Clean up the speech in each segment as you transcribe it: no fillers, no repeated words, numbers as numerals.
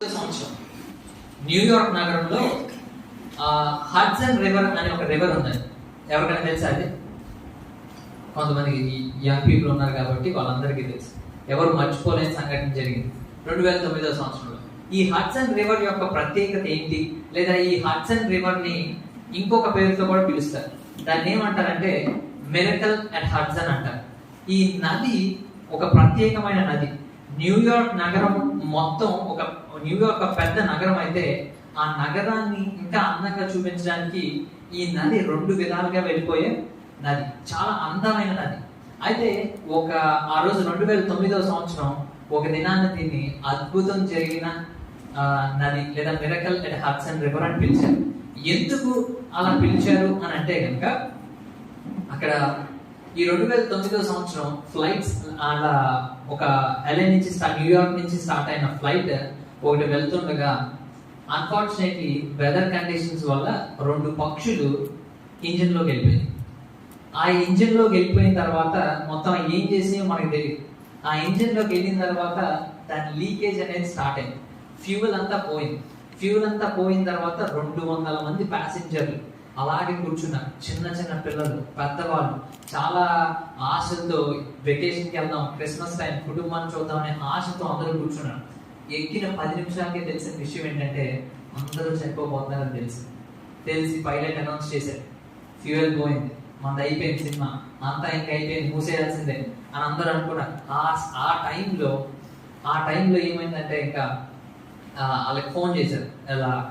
సంవత్సరం న్యూయార్క్ నగరంలో Hudson river అనే ఒక రివర్ ఉంది. ఎవరికైనా తెలుసా? అది కొంతమంది యంగ్ పీపుల్ ఉన్నారు కాబట్టి వాళ్ళందరికీ తెలుసు. ఎవరు మర్చిపోలేని సంఘటన జరిగింది 2009 సంవత్సరంలో. ఈ హడ్సన్ రివర్ యొక్క ప్రత్యేకత ఏంటి, లేదా ఈ హడ్సన్ రివర్ ని ఇంకొక పేరుతో కూడా పిలుస్తారు. దాన్ని ఏమంటారంటే మిరకల్ అట్ హడ్సన్ అంటారు. ఈ నది ఒక ప్రత్యేకమైన నది. న్యూయార్క్ నగరం మొత్తం న్యూయార్క్ ఒక పెద్ద నగరం అయితే ఆ నగరాన్ని ఇంకా అందంగా చూపించడానికి ఈ నది రెండు విధాలుగా వెళ్ళిపోయే నది. చాలా అందమైన నది. అయితే ఆ రోజు 2009 సంవత్సరం ఒక దినాన్ని దీన్ని అద్భుతం జరిగిన నది లేదా మిరకల్ అట్ హడ్సన్ రివర్ అని పిలిచారు. ఎందుకు అలా పిలిచారు అని అంటే కనుక అక్కడ ఈ 2009 సంవత్సరం ఫ్లైట్స్ అలా ఒక LA నుంచి న్యూయార్క్ నుంచి స్టార్ట్ అయిన ఫ్లైట్ ఒకటి వెళ్తుండగా అన్ఫార్చునేట్లీ వెదర్ కండిషన్స్ వల్ల 2 పక్షులు ఇంజిన్ లోకి వెళ్ళిపోయింది. ఆ ఇంజిన్ లోకి వెళ్ళిపోయిన తర్వాత మొత్తం ఏం చేసినాయో మనకు తెలియదు. ఆ ఇంజిన్ లోకి వెళ్ళిన తర్వాత దాని లీకేజ్ అనేది స్టార్ట్ అయింది. ఫ్యూయల్ అంతా పోయిన తర్వాత 200 మంది ప్యాసింజర్లు అలాగే కూర్చున్నారు. చిన్న చిన్న పిల్లలు, పెద్దవాళ్ళు చాలా ఆశతో వెకేషన్కి వెళ్దాం, క్రిస్మస్ టైం కుటుంబాన్ని చూద్దాం అనే ఆశతో అందరూ కూర్చున్నారు. ఎక్కిన 10 నిమిషాలకే తెలిసిన విషయం ఏంటంటే అందరూ చనిపోతున్నారని తెలిసి పైలట్ అనౌన్స్ చేశారు, ఫ్యూయల్ పోయింది, మనది అయిపోయింది, సినిమా అంతా ఇంకా అయిపోయింది, మూసేయాల్సిందే అని అందరూ అనుకున్నారు. ఆ టైంలో ఏమైందంటే ఇంకా వాళ్ళకి ఫోన్ చేశారు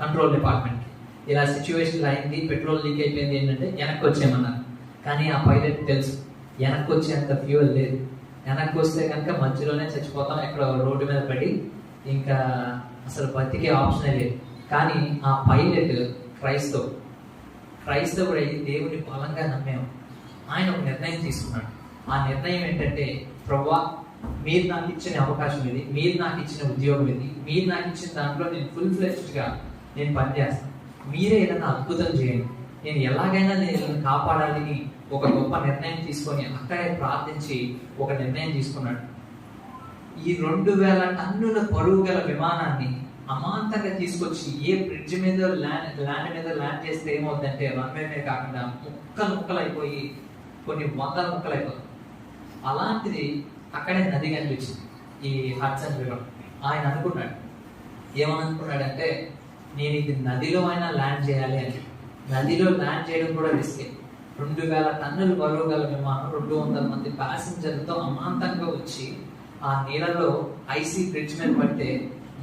కంట్రోల్ డిపార్ట్మెంట్కి, ఇలా సిచ్యువేషన్ అయింది, పెట్రోల్ లీక్ అయిపోయింది, ఏంటంటే వెనక్కి వచ్చేయమన్నారు. కానీ ఆ పైలట్ తెలుసు వెనక్కి వచ్చేంత ఫ్యూయల్ లేదు, వెనక్కి వస్తే కనుక మధ్యలోనే చచ్చిపోతాం, ఎక్కడ రోడ్డు మీద పడి ఇంకా అసలు బతికే ఆప్షనే లేదు. కానీ ఆ పైలట్ క్రైస్తవుడు అయ్యి దేవుని బలంగా నమ్మేము. ఆయన ఒక నిర్ణయం తీసుకున్నాడు. ఆ నిర్ణయం ఏంటంటే, ప్రభువా మీరు నాకు ఇచ్చిన అవకాశం ఇది, మీరు నాకు ఇచ్చిన ఉద్యోగం ఇది, మీరు నాకు ఇచ్చిన దాంట్లో నేను ఫుల్ ఫ్లెడ్జ్డ్గా నేను పనిచేస్తాను, మీరే ఏదైనా అద్భుతం చేయండి, నేను ఎలాగైనా నేను కాపాడాలని ఒక గొప్ప నిర్ణయం తీసుకొని అక్కడే ప్రార్థించి ఒక నిర్ణయం తీసుకున్నాడు. ఈ 2000 టన్నుల బరువు గల విమానాన్ని అమాంతంగా తీసుకొచ్చి ఏ బ్రిడ్జ్ మీద ల్యాండ్ చేస్తే ఏమవుతుందంటే రన్వే మీద కాకుండా ముక్కలు అయిపోయి కొన్ని 100 ముక్కలు అయిపోతాయి. అలాంటిది అక్కడే నది కనిపించింది, ఈ హడ్సన్ రివర్. ఆయన ఏమనుకున్నాడంటే నేను ఇది నదిలో అయినా ల్యాండ్ చేయాలి అని. నదిలో ల్యాండ్ చేయడం కూడా రిస్కే. 2000 టన్నుల బరువు గల విమానం 200 మంది ప్యాసింజర్లతో అమాంతంగా వచ్చి ఆ నీళ్ళలో ఐసీ బ్రిడ్జ్ మీద పడితే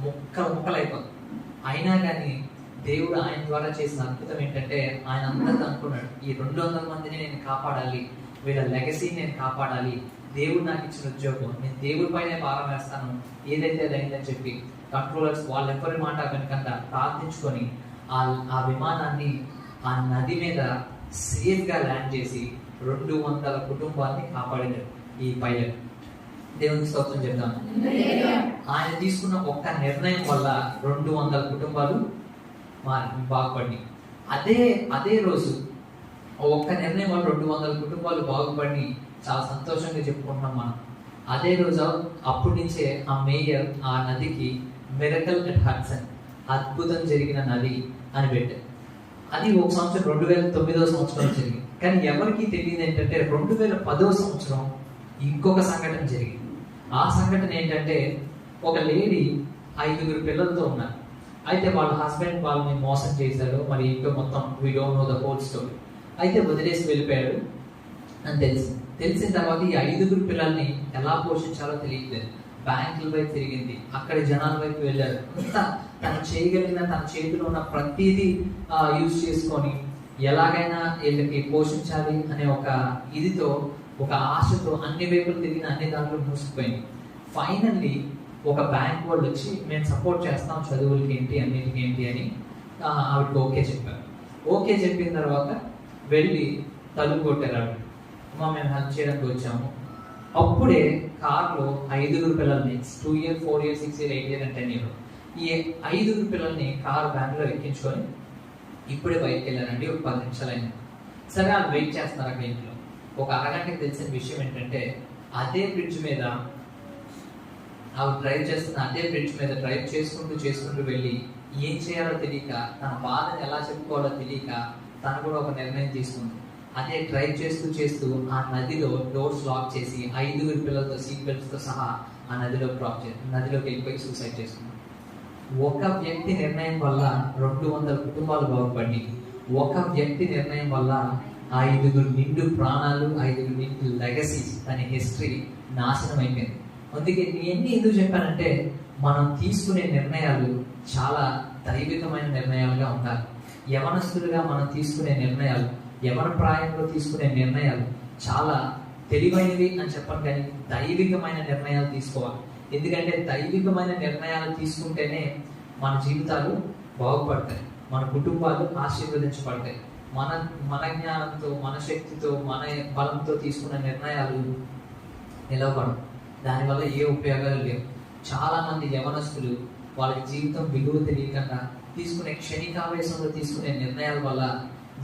ముక్కలు అయిపోతుంది. అయినా కానీ దేవుడు ఆయన ద్వారా చేసిన అద్భుతం ఏంటంటే, ఆయన అందరితో అనుకున్నాడు, ఈ 200 మందిని నేను కాపాడాలి, వీళ్ళ లెగసీ నేను కాపాడాలి, దేవుడు నాకు ఇచ్చిన ఉద్యోగం, నేను దేవుడి పైనే భారం వేస్తాను, ఏదైతే అదైందని చెప్పి కంట్రోలర్స్ వాళ్ళెవ్వరి మాట వెనకుండా ప్రార్థించుకొని ఆ విమానాన్ని ఆ నది మీద సేఫ్గా ల్యాండ్ చేసి 200 కుటుంబాన్ని కాపాడినాడు ఈ పైలట్. దేవుని స్తోత్రం చెప్తాను. ఆయన తీసుకున్న ఒక్క నిర్ణయం వల్ల 200 కుటుంబాలు బాగుపడి, అదే రోజు ఒక్క నిర్ణయం వల్ల 200 కుటుంబాలు బాగుపడి చాలా సంతోషంగా చెప్పుకుంటున్నాం మనం. అదే రోజు అప్పటి నుంచే ఆ మేయర్ ఆ నదికి మిరకల్ అట్ హడ్సన్, అద్భుతం జరిగిన నది అని పెట్టారు. అది ఒక సంవత్సరం 2009 సంవత్సరం జరిగింది. కానీ ఎవరికి తెలియదు ఏంటంటే 2010 సంవత్సరం ఇంకొక సంఘటన జరిగింది. ఆ సంఘటన ఏంటంటే, ఒక లేడీ 5 పిల్లలతో ఉన్నారు. అయితే వాళ్ళ హస్బెండ్ వాళ్ళని మోసం చేశారు, మరి ఇంకా మొత్తం we don't know the whole story. అయితే వదిలేసి వెళ్ళిపోయాడు అని తెలిసిన తర్వాత ఈ 5 పిల్లల్ని ఎలా పోషించాలో తెలియట్లేదు. బ్యాంకుల వైపు తిరిగింది, అక్కడి జనాల వైపు వెళ్ళారు. అంతా తను చేయగలిగిన, తన చేతిలో ఉన్న ప్రతిదీ యూజ్ చేసుకొని ఎలాగైనా వీళ్ళకి పోషించాలి అనే ఒక ఇదితో, ఒక ఆశతో అన్ని వైపులు తిరిగిన అన్ని దాంట్లో మూసిపోయింది. ఫైనల్లీ ఒక బ్యాంక్ వాళ్ళు వచ్చి మేము సపోర్ట్ చేస్తాం చదువులకి ఏంటి అన్నిటికి ఏంటి అని ఆవిడకి ఓకే చెప్పారు. ఓకే చెప్పిన తర్వాత వెళ్ళి తలుపు కొట్టారు. ఆవిడ, అమ్మ మేము హెల్ప్ చేయడానికి వచ్చాము. అప్పుడే కార్లో 5 పిల్లల్ని 2 years 4 years 6 years 8 years and 10 years ఈ 5 పిల్లల్ని కారు బ్యాన్లో ఎక్కించుకొని ఇప్పుడే బయటకు వెళ్ళారండి. ఒక 10 నిమిషాలు అయింది. సరే వాళ్ళు వెయిట్ చేస్తున్నారు అక్కడ ఇంట్లో. ఒక అరగంటకి తెలిసిన విషయం ఏంటంటే, అదే బ్రిడ్జ్ మీద ఆవిడ డ్రైవ్ చేస్తున్న అదే బ్రిడ్జ్ మీద డ్రైవ్ చేసుకుంటూ వెళ్ళి ఏం చేయాలో తెలియక, తన బాధని ఎలా చెప్పుకోవాలో తెలియక తను కూడా ఒక నిర్ణయం తీసుకుంది. అదే డ్రైవ్ చేస్తూ ఆ నదిలో డోర్స్ లాక్ చేసి 5 పిల్లలతో సీట్ బెల్ట్స్ తో సహా ఆ నదిలోకి వెళ్ళిపోయి సూసైడ్ చేసుకున్నాడు. ఒక వ్యక్తి నిర్ణయం వల్ల 200 కుటుంబాలు బాగుపడి, ఒక వ్యక్తి నిర్ణయం వల్ల 5 నిండు ప్రాణాలు, 5 నిండు లెగసీస్, తన హిస్టరీ నాశనం అయిపోయింది. అందుకే నేను ఎందుకు చెప్పానంటే, మనం తీసుకునే నిర్ణయాలు చాలా దైవికమైన నిర్ణయాలుగా ఉండాలి. యవనస్తులుగా మనం తీసుకునే నిర్ణయాలు, యవన ప్రాయంలో తీసుకునే నిర్ణయాలు చాలా తెలివైనవి అని చెప్పను, కానీ దైవికమైన నిర్ణయాలు తీసుకోవాలి. ఎందుకంటే దైవికమైన నిర్ణయాలు తీసుకుంటేనే మన జీవితాలు బాగుపడతాయి, మన కుటుంబాలు ఆశీర్వదించబడతాయి. మన జ్ఞానంతో, మన శక్తితో, మన బలంతో తీసుకున్న నిర్ణయాలు నిలవడం, దానివల్ల ఏ ఉపయోగాలు లేవు. చాలా మంది యవనస్తులు వాళ్ళ జీవితం విలువ తెలియకుండా తీసుకునే క్షణికావేశంలో తీసుకునే నిర్ణయాల వల్ల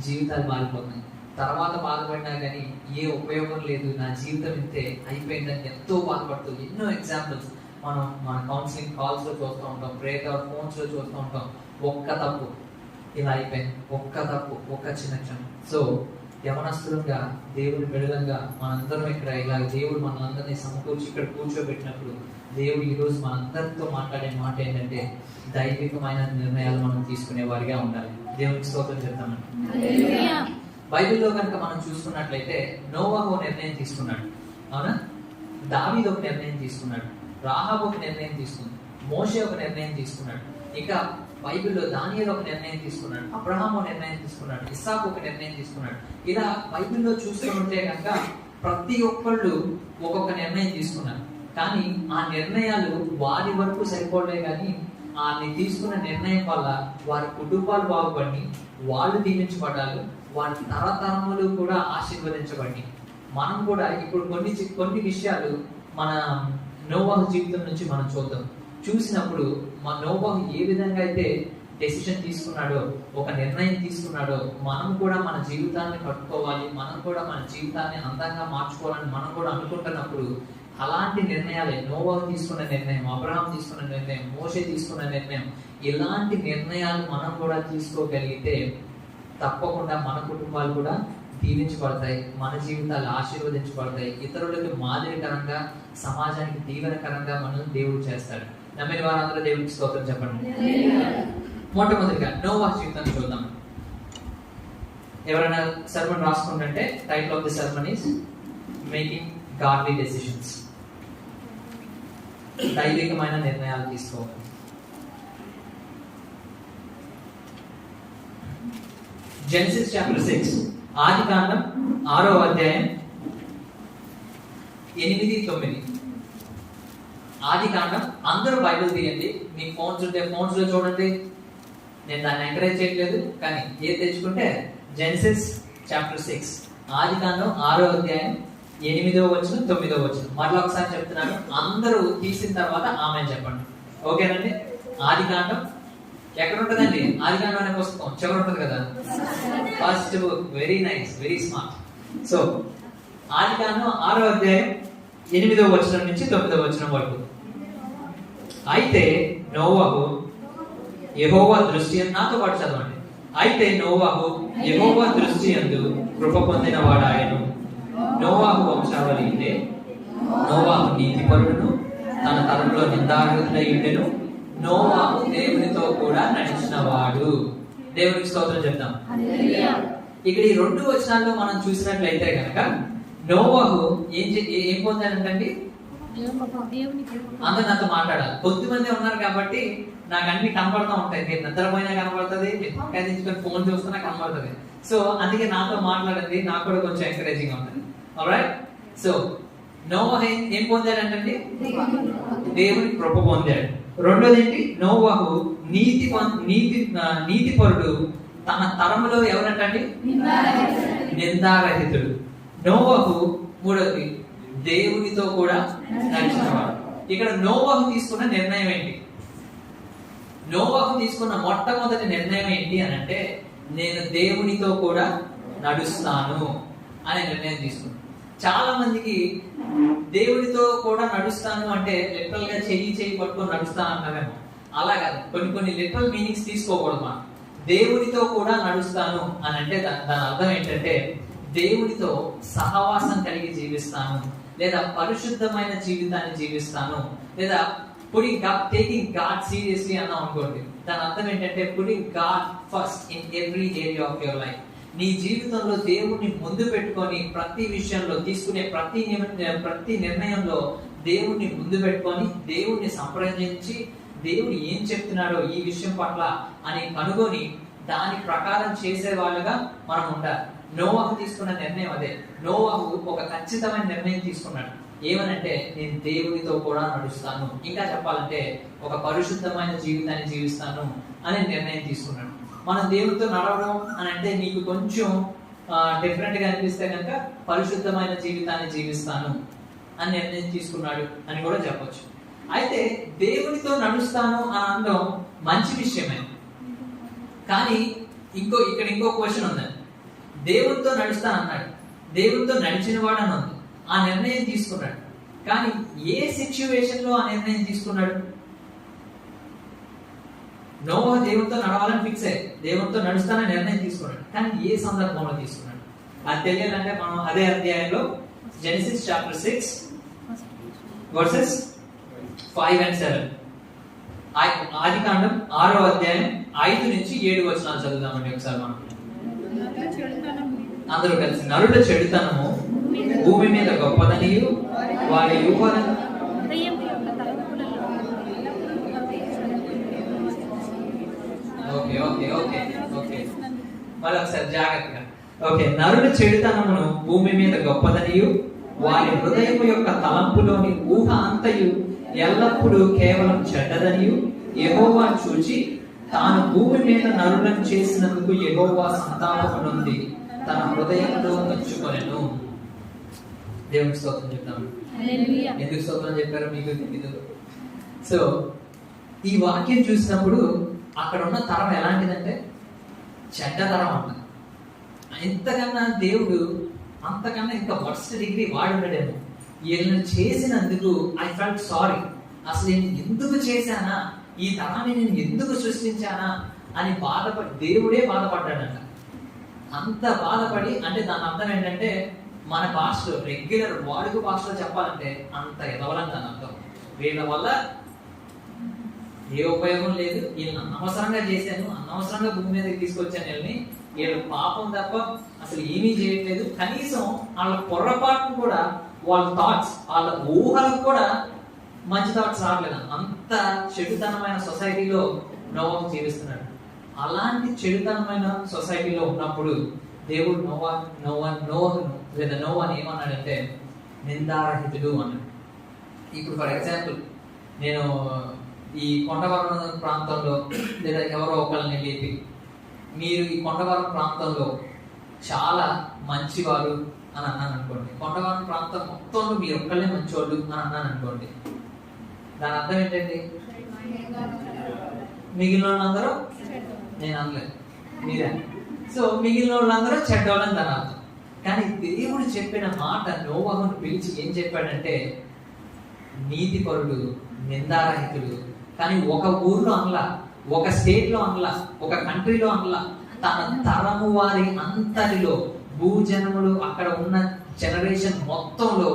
జీవితాలు మారిపోతున్నాయి. తర్వాత బాధపడినా కానీ ఏ ఉపయోగం లేదు, నా జీవితం ఇంతే అయిపోయిందని ఎంతో బాధపడుతూ ఎన్నో ఎగ్జాంపుల్స్ మన కౌన్సిలింగ్ కాల్స్ లో చూస్తూ ఉంటాం, ప్రేయర్ ఫోన్స్ లో చూస్తూ ఉంటాం. ఒక్క తప్పు ఇలా అయిపోయింది, ఒక్క తప్పు, ఒక్క చిన్న క్షణం. సో యవనస్తులుగా, దేవుడి బిడ్డలంగా మనందరం ఇక్కడ ఇలా దేవుడు మనందరినీ సమకూర్చి ఇక్కడ కూర్చోబెట్టినప్పుడు దేవుడు ఈరోజు మనందరితో మాట్లాడే మాట ఏంటంటే, దైవికమైన నిర్ణయాలు మనం తీసుకునే వారిగా ఉండాలి. దేవునికి స్తోత్రం చెప్తామండి. బైబిల్లో కనుక మనం చూసుకున్నట్లయితే నోవాహు నిర్ణయం తీసుకున్నాడు, అవునా? దావీదు ఒక నిర్ణయం తీసుకున్నాడు, రాహాబు ఒక నిర్ణయం తీసుకుంది, మోషే ఒక నిర్ణయం తీసుకున్నాడు. ఇంకా బైబిల్లో దానియేలు ఒక నిర్ణయం తీసుకున్నాడు, అబ్రహాము ఒక నిర్ణయం తీసుకున్నాడు, ఇస్సాకు ఒక నిర్ణయం తీసుకున్నాడు. ఇలా బైబిల్లో చూసుకుంటే కనుక ప్రతి ఒక్కళ్ళు ఒక్కొక్క నిర్ణయం తీసుకున్నారు. కానీ ఆ నిర్ణయాలు వారి వరకు సరిపోలే, కానీ ఆ తీసుకున్న నిర్ణయం వల్ల వారి కుటుంబాలు బాగుపడి, వాళ్ళు దీవించబడ్డారు, వారి తరతరములు కూడా ఆశీర్వదించబడి. మనం కూడా ఇప్పుడు కొన్ని విషయాలు మన నోవాహు జీవితం నుంచి మనం చూసినప్పుడు మన నోవాహు ఏ విధంగా అయితే డెసిషన్ తీసుకున్నాడో, ఒక నిర్ణయం తీసుకున్నాడో, మనం కూడా మన జీవితాన్ని కట్టుకోవాలి, మనం కూడా మన జీవితాన్ని అందంగా మార్చుకోవాలని మనం కూడా అనుకుంటున్నప్పుడు, అలాంటి నిర్ణయాలే నోవాహు తీసుకున్న నిర్ణయం, అబ్రహాం తీసుకున్న నిర్ణయం, మోషే తీసుకున్న నిర్ణయం, ఇలాంటి నిర్ణయాలు మనం కూడా తీసుకోగలిగితే తప్పకుండా మన కుటుంబాలు కూడా దీవించబడతాయి, మన జీవితాలు ఆశీర్వదించబడతాయి, ఇతరులకు మాదిరికరంగా, సమాజానికి దీవెనకరంగా మనం దేవుడు చేస్తాడు. నమ్మిన వారందరూ దేవుడికి స్తోత్రం చెప్పండి. మొట్టమొదటిగా నోవాహు జీవితాన్ని చూద్దాం. ఎవరైనా సర్మన్ రాసుకుంటే title of the sermon is making godly decisions. దైవికమైన నిర్ణయాలు తీసుకోవాలి. జెనసిస్ చాప్టర్ 6, ఆదికాండం 6వ అధ్యాయం 8-9. ఆదికాండం, అందరూ బైబిల్ తీయండి. మీకు ఫోన్స్ ఉంటే ఫోన్స్ లో చూడండి, నేను దాన్ని ఎంకరేజ్ చేయట్లేదు, కానీ ఏది తెచ్చుకుంటే జెనసిస్ చాప్టర్ 6, ఆదికాండం 6వ అధ్యాయం 8వ వచనం 9వ వచనం. మరలా ఒకసారి చెప్తున్నాను, అందరూ తీసిన తర్వాత ఆమె చెప్పండి, ఓకేనండి? ఆదికాండం ఎక్కడ ఉంటుందండి? ఆదికాండం అనే పుస్తకం చివరి ఉంటుంది కదా, first book. Very nice, very smart. So ఆదికాండం 6వ అధ్యాయం 8వ వచనం నుంచి 9వ వచనం వరకు. అయితే నోవాహు యెహోవా దృష్టి, నాతో పాటు చదవండి. అయితే నోవాహు యెహోవా దృష్టి యందు కృప పొందిన వాడాయను. నోవాహు వంశావళి ఇదే. నోవాహు నీతిపరుడును, తన తరంలో నిందారహితుడై ఉండెను. నోవాహు దేవునితో కూడా నడిచిన వాడు. దేవునికి స్తోత్రం చెప్తాం. ఇక్కడ ఈ 2 వచనాల్లో మనం చూసినట్లయితే కనుక నోవాహు ఏం పొందాడంటండి? అందరు నాతో మాట్లాడాలి. కొద్దిమంది ఉన్నారు కాబట్టి నాకు అన్ని కనబడుతూ ఉంటాయి. మీరు నిద్రపోయినా కనబడుతుంది, మీరు ఫోన్ చూస్తున్నా కనబడుతుంది. సో అందుకే నాతో మాట్లాడండి, నాకు కూడా కొంచెం ఎంకరేజింగ్ ఉంటుంది. ఆల్రైట్. సో నోవాహు ఏం పొందాడంటండి? దేవుని కృప పొందాడు. రెండోది ఏంటి? నోవాహు నీతిపరుడు, తన తరములో ఎవరంటండి? నిందారహితుడు. నోవాహు మూడోది దేవునితో కూడా నడిచినవాడు. ఇక్కడ నోవాహు తీసుకున్న నిర్ణయం ఏంటి? నోవాహు తీసుకున్న మొట్టమొదటి నిర్ణయం ఏంటి అని అంటే, నేను దేవునితో కూడా నడుస్తాను అనే నిర్ణయం తీసుకున్నాను. చాలా మందికి దేవుడితో కూడా నడుస్తాను అంటే లిటరల్ గా చెయ్యి పట్టుకొని నడుస్తాను అంటామేమో. అలా కాదు, కొన్ని లిటరల్ మీనింగ్స్ తీసుకోకూడదు. మనం దేవుడితో కూడా నడుస్తాను అని అంటే దాని అర్థం ఏంటంటే దేవుడితో సహవాసం కలిగి జీవిస్తాను, లేదా పరిశుద్ధమైన జీవితాన్ని జీవిస్తాను, లేదా టేకింగ్ గాడ్ సీరియస్లీ అన్నాం అనుకోండి. దాని అర్థం ఏంటంటే putting God first in every area of your life. నీ జీవితంలో దేవుడిని ముందు పెట్టుకొని ప్రతి విషయంలో తీసుకునే ప్రతి నిర్ణయంలో దేవుడిని ముందు పెట్టుకొని దేవుడిని సంప్రదించి దేవుడు ఏం చెప్తున్నాడో ఈ విషయం పట్ల అని కనుగొని దాని ప్రకారం చేసే వాళ్ళుగా మనం ఉండాలి. నోవాహు తీసుకున్న నిర్ణయం అదే. నోవాహు ఒక ఖచ్చితమైన నిర్ణయం తీసుకున్నాడు. ఏమనంటే నేను దేవుడితో కూడా నడుస్తాను, ఇంకా చెప్పాలంటే ఒక పరిశుద్ధమైన జీవితాన్ని జీవిస్తాను అనే నిర్ణయం తీసుకున్నాడు. మనం దేవుడితో నడవడం అని అంటే నీకు కొంచెం డిఫరెంట్ గా అనిపిస్తే కనుక పరిశుద్ధమైన జీవితాన్ని జీవిస్తాను అని నిర్ణయం తీసుకున్నాడు అని కూడా చెప్పొచ్చు. అయితే దేవుడితో నడుస్తాను అని అనడం మంచి విషయమే, కానీ ఇంకో క్వశ్చన్ ఉందండి. దేవుడితో నడుస్తాను అన్నాడు, దేవుడితో నడిచిన వాడు అని ఉంది, ఆ నిర్ణయం తీసుకున్నాడు. కానీ ఏ సిచ్యువేషన్ లో ఆ నిర్ణయం తీసుకున్నాడు? నోవహు దేవుడితో నడవాలని ఫిక్స్ అయ్యి దేవుడితో నడుస్తానని నిర్ణయం తీసుకున్నాడు, కానీ ఏ సందర్భంలో తీసుకున్నాడు అది తెలియాలంటే మనం అదే అధ్యాయంలో జెనసిస్ చాప్టర్ 6 వర్సెస్ 5 and 7, ఆదికాండం 6వ అధ్యాయం 5 నుంచి 7 వచనాలు చదువుదామండి ఒకసారి. మనం అందరూ కలిసి, నరుల చెడుతనము భూమి మీద గొప్పదనియు వారి యూహలను మళ్ళీ ఒకసారి జాగ్రత్తగా. నరుల చెడుతనమును భూమి మీద గొప్పదనియు వారి హృదయము యొక్క తలంపులోని ఊహ అంతయు ఎల్లప్పుడూ కేవలం చెడ్డదనియు యెహోవా చూచి తాను భూమి మీద నరులను చేసినందుకు యెహోవా సంతాపమునుంది తన హృదయంలో నొచ్చుకొనెను. దేవునికి స్తోత్రం చెప్తాము. ఎందుకు స్తోత్రం చెప్పారో మీకు తెలియదు. సో ఈ వాక్యం చూసినప్పుడు అక్కడ ఉన్న తరం ఎలాంటిదంటే చెడ్డ తరం అంట. ఎంతకన్నా దేవుడు అంతకన్నా ఇంకా వర్స్ట్ డిగ్రీ వాడుడేమో. వీళ్ళని చేసినందుకు ఐ ఫెల్ట్ సారీ, అసలు నేను ఎందుకు చేశానా, ఈ తరాన్ని నేను ఎందుకు సృష్టించానా అని దేవుడే బాధపడ్డాడంట. అంత బాధపడి, అంటే దాని అర్థం ఏంటంటే మన భాషలో రెగ్యులర్ వాడుక భాషలో చెప్పాలంటే అంత ఎదవలని దాని అర్థం. వీళ్ళ వల్ల ఏ ఉపయోగం లేదు, వీళ్ళని అనవసరంగా చేశాను, అనవసరంగా భూమి మీదకి తీసుకొచ్చాను, వీళ్ళు పాపం తప్ప అసలు ఏమీ చేయట్లేదు. కనీసం వాళ్ళ పొరపాటును కూడా, వాళ్ళ థాట్స్, వాళ్ళ ఊహలకు కూడా మంచి థాట్స్ రావట్లేదు. అంత చెడుతనమైన సొసైటీలో నోవాహు జీవిస్తున్నాడు. అలాంటి చెడుతనమైన సొసైటీలో ఉన్నప్పుడు దేవుడు నోవాహును లేదా నోవాని ఏమన్నాడంటే నిందారహితుడు అన్నాడు. ఇప్పుడు ఫర్ ఎగ్జాంపుల్ నేను ఈ కొండవరం ప్రాంతంలో లేదా ఎవరో ఒకరిని లేపి మీరు ఈ కొండవరం ప్రాంతంలో చాలా మంచివారు అని అన్నాను అనుకోండి, కొండవరం ప్రాంతం మొత్తంలో మీరు ఒక్కళ్ళే మంచివాళ్ళు అని అన్నాను అనుకోండి, దాని అర్థం ఏంటండి? మిగిలిన వాళ్ళందరూ, నేను అనలేదు మీరే, సో మిగిలిన వాళ్ళందరూ చెడ్డవాళ్ళని దాని అర్థం. కానీ దేవుడు చెప్పిన మాట నోవాహును పిలిచి ఏం చెప్పాడంటే నీతిపరుడు, నిందారహితుడు. కానీ ఒక ఊర్లో అనలా, ఒక స్టేట్ లో అనలా, ఒక కంట్రీలో అనలా, తన తరము వారి అంతరిలో భూజనములు అక్కడ ఉన్న జనరేషన్ మొత్తంలో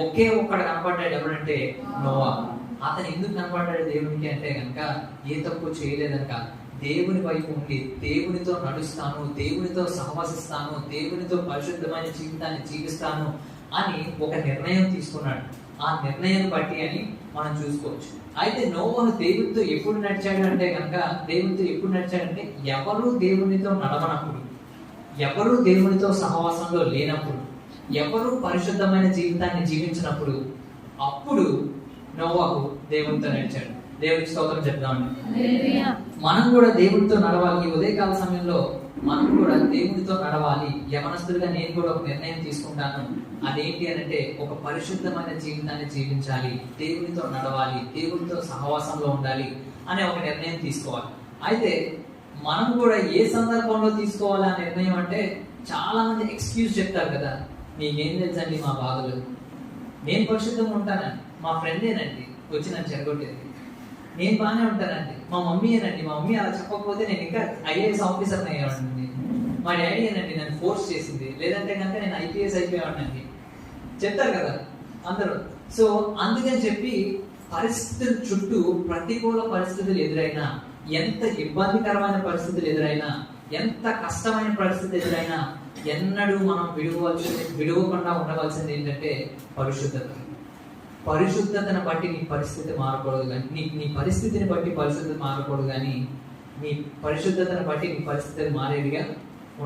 ఒకే ఒక్కడు కనపడ్డాడు. ఎవరంటే నోవాహు. అతను ఎందుకు కనపడ్డాడు దేవునికి అంటే కనుక ఏ తప్పు చేయలేదనక దేవుని వైపు ఉండి దేవునితో నడుస్తాను, దేవునితో సహవసిస్తాను, దేవునితో పరిశుద్ధమైన జీవితాన్ని జీవిస్తాను అని ఒక నిర్ణయం తీసుకున్నాడు. ఆ నిర్ణయం బట్టి అని మనం చూసుకోవచ్చు. అయితే నోవాహు దేవునితో ఎప్పుడు నడిచాడు అంటే కనుక, దేవునితో ఎప్పుడు నడిచాడంటే ఎవరు దేవునితో నడవనప్పుడు, ఎవరు దేవునితో సహవాసంలో లేనప్పుడు, ఎవరు పరిశుద్ధమైన జీవితాన్ని జీవించినప్పుడు అప్పుడు నోవాహు దేవునితో నడిచాడు. దేవునికి స్తోత్రం చెప్తామండి. మనం కూడా దేవునితో నడవాలి. ఈ ఉదయకాల సమయంలో మనం కూడా దేవునితో నడవాలి. యవనస్తులుగా నేను కూడా ఒక నిర్ణయం తీసుకుంటాను. అదేంటి అంటే ఒక పరిశుద్ధమైన జీవితాన్ని జీవించాలి, దేవునితో నడవాలి, దేవునితో సహవాసంలో ఉండాలి అనే ఒక నిర్ణయం తీసుకోవాలి. అయితే మనం కూడా ఏ సందర్భంలో తీసుకోవాలి ఆ నిర్ణయం అంటే చాలా మంది ఎక్స్క్యూజ్ చెప్తారు కదా, మీకేం తెలుసండి మా బాధలు, నేను పరిశుద్ధంగా ఉంటానండి, మా ఫ్రెండేనండి వచ్చి నన్ను చెడగొట్టేది, నేను బాగానే ఉంటానండి, మా మమ్మీ ఏనండి, మా మమ్మీ అలా చెప్పకపోతే నేను ఇంకా ఐఏఎస్ ఆఫీసర్ని అయ్యేవాడిని, మా డాడీ ఏనండి నన్ను ఫోర్స్ చేసింది, లేదంటే కనుక నేను ఐపీఎస్ అయిపోయేవాడినండి చెప్తారు కదా అందరూ. సో అందుకని చెప్పి పరిస్థితుల చుట్టూ ప్రతికూల పరిస్థితులు ఎదురైనా, ఎంత ఇబ్బందికరమైన పరిస్థితులు ఎదురైనా, ఎంత కష్టమైన పరిస్థితి ఎదురైనా ఎన్నడూ మనం విడువకుండా ఉండవలసింది ఏంటంటే పరిశుద్ధత. పరిశుద్ధతను బట్టి నీ పరిస్థితి మారకూడదు కానీ, నీ పరిస్థితిని బట్టి పరిశుద్ధత మారకూడదు కానీ, నీ పరిశుద్ధతను బట్టి నీ పరిస్థితి మారేదిగా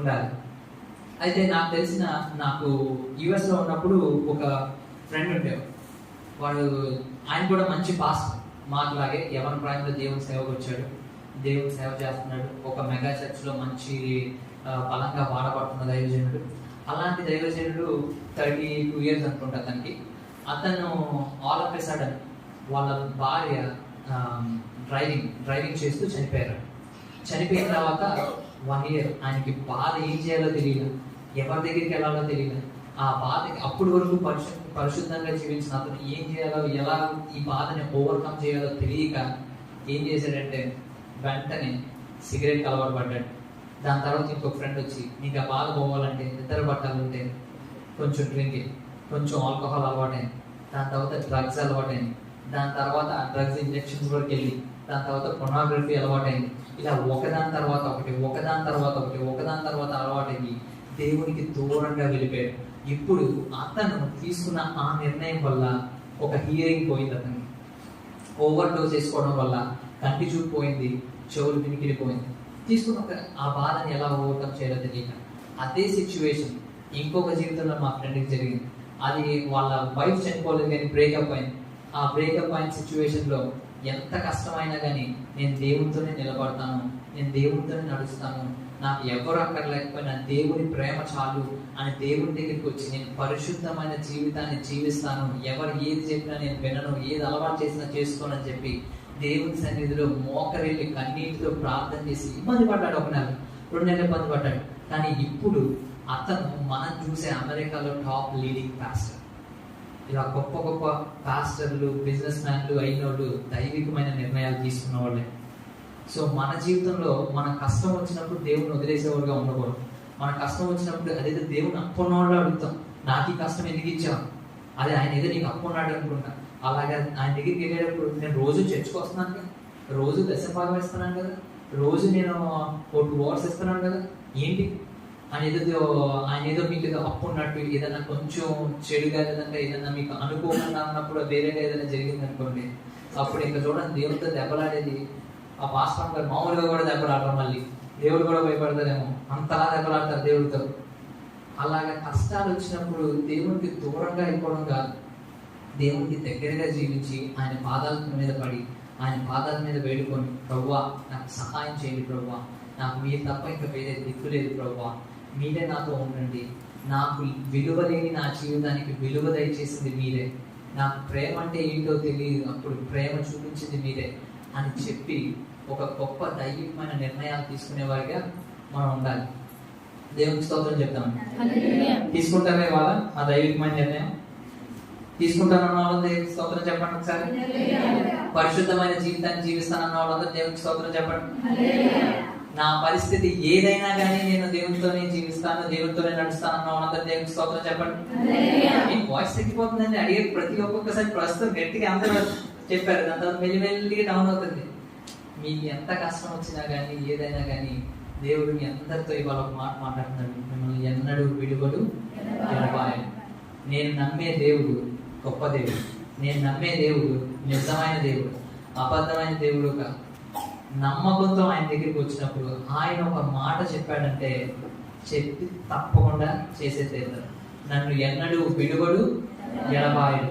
ఉండాలి. అయితే నాకు యుఎస్లో ఉన్నప్పుడు ఒక ఫ్రెండ్ ఉండేవాడు. ఆయన కూడా మంచి పాస్టర్, మాకులాగే యవన ప్రాయంలో దేవుని సేవకు వచ్చాడు, దేవుని సేవ చేస్తున్నాడు, ఒక మెగా చర్చ్లో మంచి బలంగా వాడబడుతున్న దైవజనుడు. అలాంటి దైవజనుడు 32 years అనుకుంటా అతనికి. అతను ఆల్ ఆఫ్ ఎ సడన్ వాళ్ళ భార్య డ్రైవింగ్ చేస్తూ చనిపోయారు. చనిపోయిన తర్వాత 1 year ఆయనకి బాధ ఏం చేయాలో తెలియదు, ఎవరి దగ్గరికి వెళ్ళాలో తెలియదు. ఆ బాధకి అప్పటి వరకు పరిశుద్ధంగా జీవించిన అతను ఏం చేయాలో, ఎలా ఈ బాధని ఓవర్కమ్ చేయాలో తెలియక ఏం చేశాడంటే వెంటనే సిగరెట్ అలవాటు పడ్డాడు. దాని తర్వాత ఇంకొక ఫ్రెండ్ వచ్చి, నీకు ఆ బాధ పోవాలంటే, నిద్ర పట్టాలంటే కొంచెం డ్రింకింగ్, కొంచెం ఆల్కహాల్ అలవాటైంది, దాని తర్వాత డ్రగ్స్ అలవాటైంది, దాని తర్వాత ఆ డ్రగ్స్ ఇంజెక్షన్స్ వరకు వెళ్ళి దాని తర్వాత పొర్నోగ్రఫీ అలవాటైంది. ఇలా ఒకదాని తర్వాత ఒకటి అలవాటయ్యి దేవునికి దూరంగా వెళ్ళిపోయాడు. ఇప్పుడు అతను తీసుకున్న ఆ నిర్ణయం వల్ల ఒక హియరింగ్ పోయింది, అతనికి ఓవర్ డోస్ చేసుకోవడం వల్ల కంటి చూపు పోయింది, చెవులు వినికిడిపోయింది. తీసుకున్న ఆ బాధని ఎలా ఓవర్కమ్ చేయాలో తెలియక అదే సిచ్యువేషన్ ఇంకొక జీవితంలో మా ఫ్రెండ్కి జరిగింది. అది వాళ్ళ వైఫ్ చనిపోలేదు కానీ బ్రేకప్ అయింది. ఆ బ్రేకప్ అయిన సిచ్యువేషన్లో ఎంత కష్టమైనా కానీ నేను దేవునితోనే నిలబడతాను, నేను దేవునితోనే నడుస్తాను, నాకు ఎవరు అక్కర్లేకపోయినా దేవుని ప్రేమ చాలు అని దేవుని దగ్గరికి వచ్చి నేను పరిశుద్ధమైన జీవితాన్ని జీవిస్తాను, ఎవరు ఏది చెప్పినా నేను వినను, ఏది అలవాటు చేసినా చేసుకోనని చెప్పి దేవుని సన్నిధిలో మోకరిల్లి కన్నీటితో ప్రార్థన చేసి ఇబ్బంది పడ్డాడు. 1 నెల 2 నెలలు ఇబ్బంది పడ్డాడు. కానీ ఇప్పుడు అతను మనం చూసే అమెరికాలో టాప్ లీడింగ్ పాస్టర్. ఇలా గొప్ప గొప్ప పాస్టర్లు, బిజినెస్ మ్యాన్లు అయినోళ్ళు దైవికమైన నిర్ణయాలు తీసుకున్న వాళ్ళే. సో మన జీవితంలో మన కష్టం వచ్చినప్పుడు దేవుని వదిలేసేవాడుగా ఉండకూడదు. మన కష్టం వచ్చినప్పుడు అదేదో దేవుని అప్పున్నవాళ్ళు అడుగుతాం, నాకు ఈ కష్టం ఎందుకు ఇచ్చావు, అదే ఆయన ఏదో నీకు అప్పు ఉన్నాడు అనుకుంటా. అలాగే ఆయన దగ్గరికి వెళ్ళేటప్పుడు నేను రోజు చర్చకు వస్తున్నాను కదా, రోజు దశభాగం ఇస్తున్నాను కదా, రోజు నేను 2 hours ఇస్తున్నాను కదా, ఏంటి ఆయన ఏదో మీకు ఏదో అప్పు ఉన్నట్టు, ఏదైనా కొంచెం చెడుగా లేదంటే ఏదైనా మీకు అనుకోకుండా ఉన్నప్పుడు వేరేగా ఏదైనా జరిగింది అనుకోండి, అప్పుడు ఇంకా చూడండి దేవుడితో దెబ్బలాడేది. ఆ పాస్టర్ గారు మామూలుగా కూడా దెబ్బలాడరు, మళ్ళీ దేవుడు కూడా భయపడతారేమో, అంతలా దెబ్బలాడతారు దేవుడితో. అలాగే కష్టాలు వచ్చినప్పుడు దేవునికి దూరంగా అయిపోవడం కాదు, దేవునికి దగ్గరగా జీవించి ఆయన పాదాల మీద పడి ఆయన పాదాల మీద వేడుకొని, ప్రభువా నాకు సహాయం చేయండి ప్రభువా, నాకు మీరు తప్ప ఇంకా వేరే దిక్కు లేదు ప్రభువా, మీరే నాతో ఉండండి, నాకు విలువ లేని నా జీవితానికి విలువ దయచేసింది మీరే, నాకు ప్రేమ అంటే ఏంటో తెలియదు అప్పుడు ప్రేమ చూపించింది మీరే అని చెప్పి ఒక గొప్ప దైవికమైన నిర్ణయాలు తీసుకునేవారిగా మనం ఉండాలి. దేవునికి స్తోత్రం చెప్తాం. తీసుకుంటారే వాళ్ళ ఆ దైవికమైన నిర్ణయం తీసుకుంటానన్న వాళ్ళందరూ దేవునికి స్తోత్రం చెప్పండి ఒకసారి. పరిశుద్ధమైన జీవితాన్ని జీవిస్తానన్న వాళ్ళందరూ దేవునికి స్తోత్రం చెప్పండి. నా పరిస్థితి ఏదైనా కానీ నేను దేవునితోనే జీవిస్తాను, దేవునితోనే నడుస్తానన్న వాళ్ళందరూ దేవునికి స్తోత్రం చెప్పండి. మీ వాయిస్ తగ్గిపోతుందండి, అడిగే ప్రతి ఒక్కొక్కసారి ప్రస్తుతం గట్టిగా అందరూ చెప్పారు, దాని తర్వాత మెల్లిమెల్లిగా డౌన్ అవుతుంది. మీకు ఎంత కష్టం వచ్చినా కానీ ఏదైనా కానీ దేవుడు మీ అందరితో ఇవాళ ఒక మాట మాట్లాడుతున్నాడు, మిమ్మల్ని ఎన్నడూ విడువడు ఎడబాయడు. నేను నమ్మే దేవుడు గొప్ప దేవుడు, నేను నమ్మే దేవుడు నిజమైన దేవుడు, అబద్ధమైన దేవుడు కాదు. నమ్మకంతో ఆయన దగ్గరికి వచ్చినప్పుడు ఆయన ఒక మాట చెప్పాడంటే చెప్పి తప్పకుండా చేసే దేవుడు. నన్ను ఎన్నడూ విడువడు ఎడబాయడు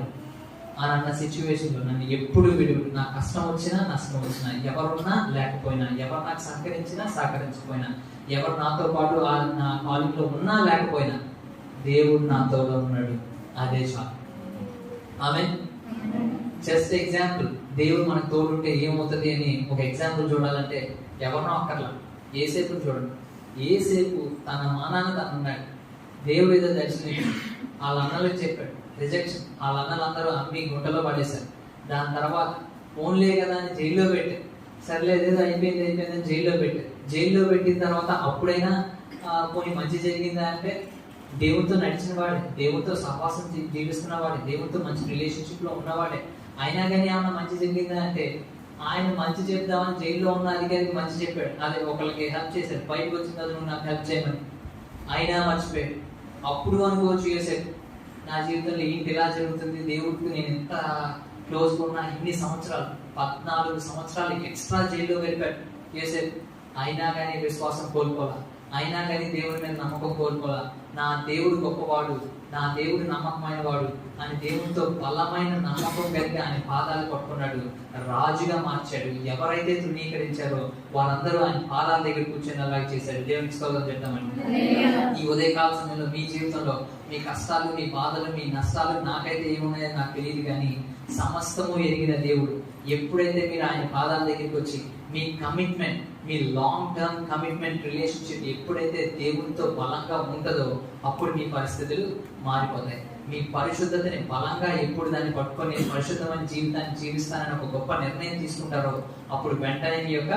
అని అన్న సిచ్యువేషన్లో నన్ను ఎప్పుడు విడువడు. నా కష్టం వచ్చినా నష్టం వచ్చినా, ఎవరున్నా లేకపోయినా, ఎవరు నాకు సహకరించినా సహకరించకపోయినా, ఎవరు నాతో పాటు నా కాలంలో ఉన్నా లేకపోయినా దేవుడు నాతో ఉన్నాడు, అదే చాలు. ఆమేన్. జస్ట్ ఎగ్జాంపుల్, దేవుడు మనకు తోడుంటే ఏమవుతుంది అని ఒక ఎగ్జాంపుల్ చూడాలంటే ఎవరినో అక్కర్లా, ఏసేపు చూడండి. ఏసేపు తన మానాన్ని తను ఉన్నాడు, దేవుడు ఏదో దర్శనం వాళ్ళ అన్నలకు చెప్పాడు, రిజెక్షన్. వాళ్ళ అన్నలందరూ అమ్మి గుంటలో పడేశారు. దాని తర్వాత ఫోన్లే కదా అని జైల్లో పెట్టారు. సర్లే ఏదో అయిపోయింది అని జైల్లో పెట్టారు. జైల్లో పెట్టిన తర్వాత అప్పుడైనా పోనీ మంచి జరిగిందా అంటే, దేవుడితో నడిచిన వాడే, దేవుడితో సహవాసం జీవిస్తున్నవాడే, దేవుడితో మంచి రిలేషన్షిప్ లో ఉన్నవాడే. అయినా కానీ ఏమన్నా మంచి జరిగిందా అంటే, ఆయన మంచి చెప్దామని జైల్లో ఉన్న అధికారికి మంచి చెప్పాడు. అదే ఒకరికి హెల్ప్ చేశాడు, బయటకు వచ్చిన తర్వాత నువ్వు నాకు హెల్ప్ చేయమని. అయినా మర్చిపోయాడు. అప్పుడు అనుకోవచ్చు చేశాడు, నా జీవితంలో ఏంటి ఇలా జరుగుతుంది, దేవుడికి నేను ఎంత క్లోజ్గా ఉన్నా, ఇన్ని సంవత్సరాలు 14 సంవత్సరాలు ఎక్స్ట్రా జైల్లో వెళ్ళిపోయాడు చేశాడు. అయినా కానీ విశ్వాసం కోల్పోలా, అయినా కానీ దేవుడి మీద నమ్మకం కోల్పోలా. నా దేవుడు గొప్పవాడు, నా దేవుడు నమ్మకమైన వాడు అని దేవుడితో బలమైన నమ్మకం కలిగి ఆయన పాదాలు పట్టుకున్నాడు. రాజుగా మార్చాడు. ఎవరైతే తృణీకరించారో వారందరూ ఆయన పాదాల దగ్గర కూర్చొని అలాగే చేశాడు. దేవునికి స్తోత్రం చెప్తామండి. ఈ ఉదయకాల సమయంలో మీ జీవితంలో మీ కష్టాలు, మీ బాధలు, మీ నష్టాలు నాకైతే ఏమున్నాయో నాకు తెలియదు, కానీ సమస్తము ఎరిగిన దేవుడు ఎప్పుడైతే మీరు ఆయన పాదాల దగ్గరికి వచ్చి మీ కమిట్మెంట్, మీ లాంగ్ టర్మ్ కమిట్మెంట్ రిలేషన్షిప్ ఎప్పుడైతే దేవుడితో బలంగా ఉంటుందో అప్పుడు మీ పరిస్థితులు మారిపోతాయి. మీ పరిశుద్ధతని బలంగా ఎప్పుడు దాన్ని పట్టుకొని పరిశుద్ధమైన జీవితాన్ని జీవిస్తానని ఒక గొప్ప నిర్ణయం తీసుకుంటారో అప్పుడు వెంటనే మీ యొక్క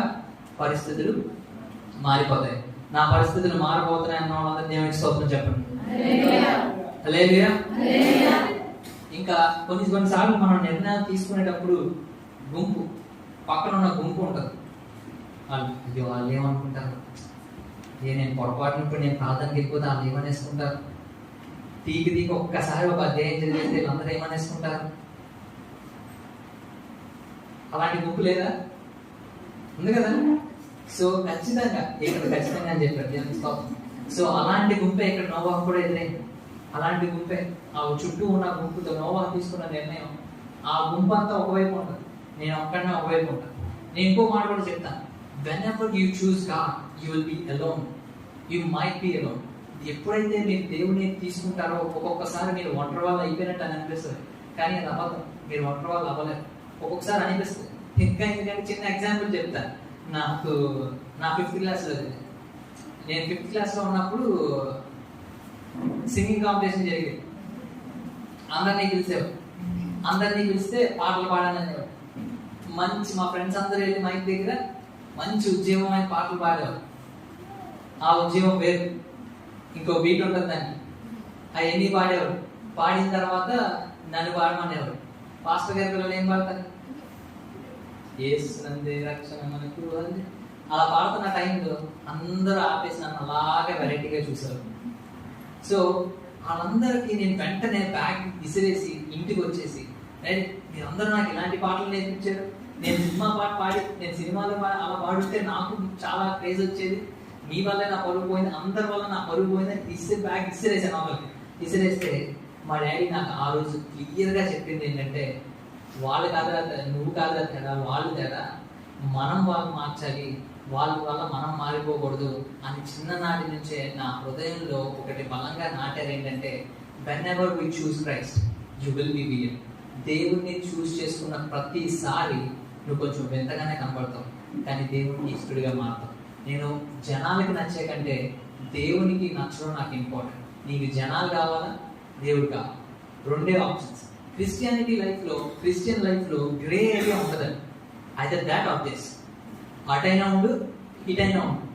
పరిస్థితులు మారిపోతాయి. నా పరిస్థితులు మారిపోతున్నాయి అన్న వాళ్ళందరూ దేవునికి స్తోత్రం చెప్పండి. హల్లెలూయా. ఇంకా కొన్నిసార్లు మనం నిర్ణయాలు తీసుకునేటప్పుడు గుంపు, పక్కన ఉన్న గుంపు ఉంటుంది. వాళ్ళు ఏమనుకుంటారు, నేను పొరపాటున ఇప్పుడు నేను ప్రార్థనకి వెళ్ళిపోతే వాళ్ళు ఏమనేసుకుంటారు, తీకి ఒక్కసారి ఒక అధ్యాయం చదివేస్తే వీళ్ళందరూ ఏమనేసుకుంటారు. అలాంటి గుంపు లేదా? ఉంది కదా. సో ఖచ్చితంగా అని చెప్పారు. సో అలాంటి గుంపే ఇక్కడ నోవాహు కూడా ఎదురైంది. అలాంటి గుంపే ఆ చుట్టూ ఉన్న గుంపుతో నోవాహు తీసుకున్న నిర్ణయం. ఆ గుంపు అంతా ఒకవైపు ఉంటుంది, నేను ఒక్కడనే ఒకవైపు ఉంటాను. నేను ఇంకో మాట కూడా చెప్తాను, whenever you choose God, you will be alone. You might be alone. ఎప్పుడైతే మీరు దేవుని తీసుకుంటారో ఒక్కొక్కసారి మీరు ఒంటరి వాళ్ళు అయిపోయినట్టు అని అనిపిస్తుంది, కానీ అది అబద్ధం. మీరు ఒంటరి వాళ్ళు అవ్వలేరు. ఒక్కొక్కసారి అనిపిస్తుంది. ఇంకా ఎందుకంటే చిన్న ఎగ్జాంపుల్ చెప్తాను. నా 5th క్లాస్లో, నేను 5th క్లాస్లో ఉన్నప్పుడు సింగింగ్ కాంపిటీషన్ జరిగేది. అందరినీ పిలిచేవారు. అందరినీ పిలిస్తే పాటలు పాడాలని మంచి మా ఫ్రెండ్స్ అందరూ వెళ్ళి మైక్ దగ్గర మంచి ఉద్యమమైన పాటలు పాడేవారు. ఆ ఉద్యమం వేరు, ఇంకో బీట్ ఉంటుంది దానికి. అవన్నీ పాడేవారు. పాడిన తర్వాత నన్ను పాడమనేవారు. పాస్టర్ గారి పిల్లలు ఏం పాడతారు, యేసునందే రక్షణ మనకు అని అలా పాడుతున్న టైంలో అందరూ ఆపేసి నన్ను అలాగే వెరైటీగా చూశారు. సో వాళ్ళందరికీ నేను వెంటనే బ్యాగ్ విసిరేసి ఇంటికి వచ్చేసి, మీరందరూ నాకు ఇలాంటి పాటలు నేర్పించారు, నేను సినిమా పాట పాడి నేను సినిమాలో అలా పాడితే నాకు చాలా క్రేజ్ వచ్చేది, మీ వల్ల నా పరుగు పోయింది, అందరి వల్ల నా పరుగు పోయిందని బ్యాగ్ విసిరేసాను. వాళ్ళకి విసిరేస్తే మా డాడీ నాకు ఆ రోజు క్లియర్గా చెప్పింది ఏంటంటే, వాళ్ళు కాదా నువ్వు కాదా కదా, వాళ్ళు కదా, మనం వాళ్ళు మార్చాలి, వాళ్ళ వల్ల మనం మారిపోకూడదు అని చిన్ననాటి నుంచే నా హృదయంలో ఒకటి బలంగా నాటారు. ఏంటంటే, whenever we choose Christ, you will be real. దేవుణ్ణి చూస్ చేసుకున్న ప్రతిసారి నువ్వు కొంచెం వింతగానే కనబడతావు, కానీ దేవునికి ఇష్టడిగా మారుతావు. నేను జనాలకి నచ్చే కంటే దేవునికి నచ్చడం నాకు ఇంపార్టెంట్. నీకు జనాలు కావాలా, దేవుడు కావాలి, రెండే ఆప్షన్స్. క్రిస్టియన్ లైఫ్లో గ్రే ఏరియా ఉండదండి. Either that or this. అటైనా ఉండు, ఇటైనా ఉండు.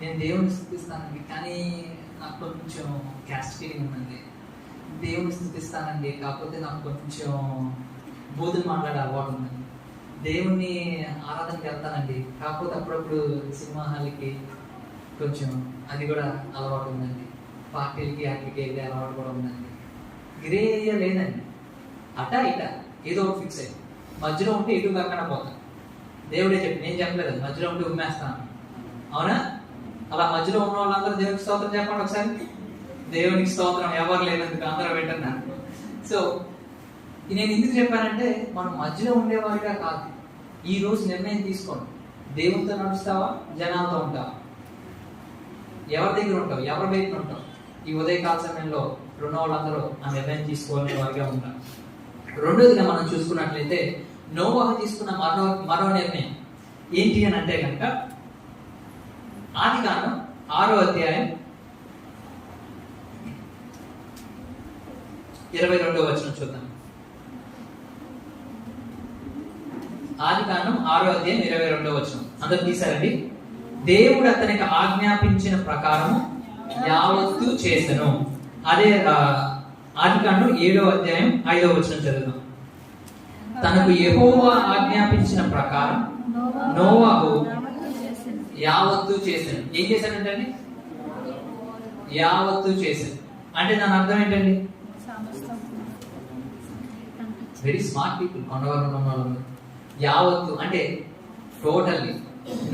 నేను దేవుని స్థుతిస్తానండి, కానీ నాకు కొంచెం క్యాస్ట్ ఫీలింగ్ ఉందండి. దేవుని స్థుతిస్తానండి, కాకపోతే నాకు కొంచెం బూతులు మాట్లాడే అలవాటు ఉందండి. దేవుణ్ణి ఆరాధనకి వెళ్తానండి, కాకపోతే అప్పుడప్పుడు సినిమా హాల్కి కొంచెం అది కూడా అలవాటు ఉందండి. పార్టీలకి వాటికి వెళ్ళే అలవాటు కూడా ఉందండి. గ్రే ఏరియా లేదండి. అటా ఇటా ఏదో ఒకటి ఫిక్స్ అయ్యి మధ్యలో ఉంటే ఇటు కాకుండా పోతాను. దేవుడే చెప్పి, నేను చెప్పలేదు మధ్యలో ఉంటే ఉమ్మేస్తాను. అవునా? అలా మధ్యలో ఉన్న వాళ్ళందరూ దేవునికి స్తోత్రం చెప్పండి ఒకసారి. దేవునికి స్తోత్రం. ఎవరు లేనందుకు అందరూ పెట్టన్నారు. సో నేను ఎందుకు చెప్పానంటే, మనం మధ్యలో ఉండేవారిగా కాదు. ఈ రోజు నిర్ణయం తీసుకోండి. దేవునితో నడుస్తావా, జనాలతో ఉంటావా? ఎవరి దగ్గర ఉంటావు, ఎవరి వైపు ఉంటావు? ఈ ఉదయకాల సమయంలో ఉన్న వాళ్ళందరూ ఆ నిర్ణయం తీసుకోవాలనే వారిగా ఉంటారు. రెండోదిగా మనం చూసుకున్నట్లయితే, నోవాహు తీసుకున్న మరో నిర్ణయం ఏంటి అని అంటే కనుక, ఆదికాండం 6వ అధ్యాయం 22వ వచనం చూద్దాం. ఆదికాండం 6వ అధ్యాయం 22వ వచనం. అందరూ తీశారండి. దేవుడు అతనికి ఆజ్ఞాపించిన ప్రకారం యావత్తు చేసెను. అదే ఆదికాండం 7వ అధ్యాయం 5వ వచనం చదువుదాం. తనకు యెహోవా ఆజ్ఞాపించిన ప్రకారం నోవాహు యావత్తు చేశాను. ఏం చేశాడంటే అండి? యావత్తు చేశాను అంటే దాని అర్థం ఏంటండి? వెరీ స్మార్ట్ పీపుల్ కొండవరం. యావత్తు అంటే totally,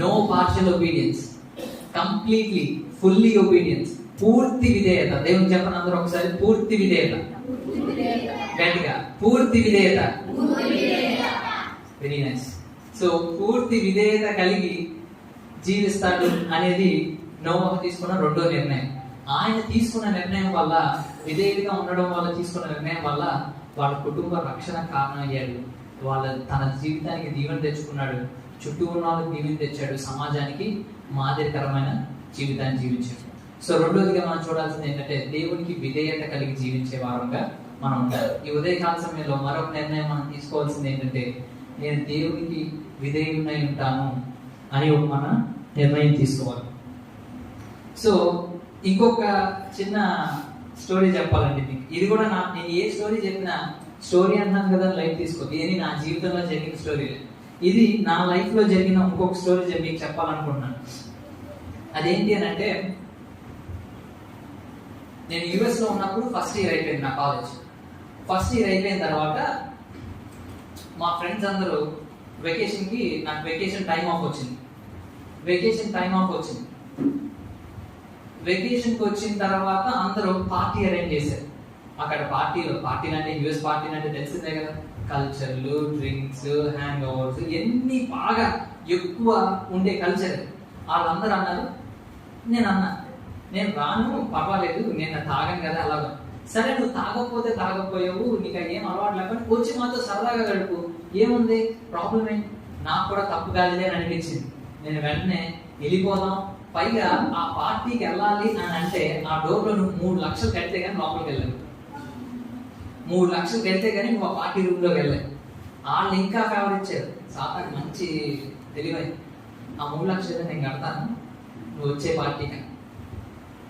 no partial obedience, completely fully obedience, పూర్తి విధేయత. దేవుని చెప్పండి అందరూ ఒకసారి, పూర్తి విధేయత. గట్టిగా, పూర్తి విధేయత. Very nice. సో పూర్తి విధేయత కలిగి జీవిస్తాడు అనేది నోవాహు తీసుకున్న రెండో నిర్ణయం. ఆయన తీసుకున్న నిర్ణయం వల్ల, విధేయుడిగా ఉండడం వల్ల తీసుకున్న నిర్ణయం వల్ల వాళ్ళ కుటుంబ రక్షణ కారణం అయ్యాడు. తన జీవితానికి దీవెన తెచ్చుకున్నాడు, చుట్టూ ఉన్న వాళ్ళకి దీవెన తెచ్చాడు, సమాజానికి మాదిరికరమైన జీవితాన్ని జీవించాడు. సో రెండోదిగా మనం చూడాల్సింది ఏంటంటే దేవునికి విధేయత కలిగి జీవించే వారంగా మనం ఉండాలి. ఈ ఉదయకాల సమయంలో మరొక నిర్ణయం మనం తీసుకోవాల్సింది ఏంటంటే, నేను దేవునికి విధేయుడై ఉంటాను అని మన నిర్ణయం తీసుకోవాలి. సో ఇంకొక చిన్న స్టోరీ చెప్పాలండి మీకు. ఇది కూడా నేను ఏ స్టోరీ చెప్పినా స్టోరీ అంటాను కదా లైఫ్ తీసుకోవాలి. ఇది నా జీవితంలో జరిగిన స్టోరీ. ఇది నా లైఫ్ లో జరిగిన ఇంకొక స్టోరీ మీకు చెప్పాలనుకుంటున్నాను. అదేంటి అని అంటే, నేను యుఎస్ లో ఉన్నప్పుడు ఫస్ట్ ఇయర్ అయిపోయింది నా కాలేజ్. ఫస్ట్ ఇయర్ అయిపోయిన తర్వాత మా ఫ్రెండ్స్ అందరూ నాకు వెకేషన్ టైం ఆఫ్ వచ్చింది. వెకేషన్కి వచ్చిన తర్వాత అందరూ పార్టీ అరేంజ్ చేశారు. అక్కడ పార్టీలు అంటే యుఎస్ పార్టీలు అంటే తెలిసిందే కదా, కల్చర్లు, డ్రింక్స్, హ్యాంగ్ ఓవర్స్, ఎన్ని బాగా ఎక్కువ ఉండే కల్చర్. వాళ్ళందరూ అన్నారు, నేను రాను, పర్వాలేదు, నేను తాగను కదా. అలాగా సరే, నువ్వు తాగకపోతే తాగకపోయావు, నీకు ఏం అలవాటు లేకపోతే వచ్చి మాతో సరదాగా గడుపు, ఏముంది, ప్రాబ్లం ఏంటి, నాకు కూడా తప్పు కాదులే అని అనిపించింది. నేను వెంటనే వెళ్ళిపోదాం. పైగా ఆ పార్టీకి వెళ్ళాలి అని అంటే ఆ డోర్ లో నువ్వు 3 లక్షలు కడితే కానీ లోపలికి వెళ్ళావు. 3 లక్షలు కడితే కానీ నువ్వు ఆ పార్టీ రూమ్ లోకి వెళ్ళావు. వాళ్ళు ఇంకా ఫేవర్ ఇచ్చారు. సాతాను మంచి తెలివై, ఆ 3 లక్షలు నేను కడతాను, నువ్వు వచ్చే పార్టీకి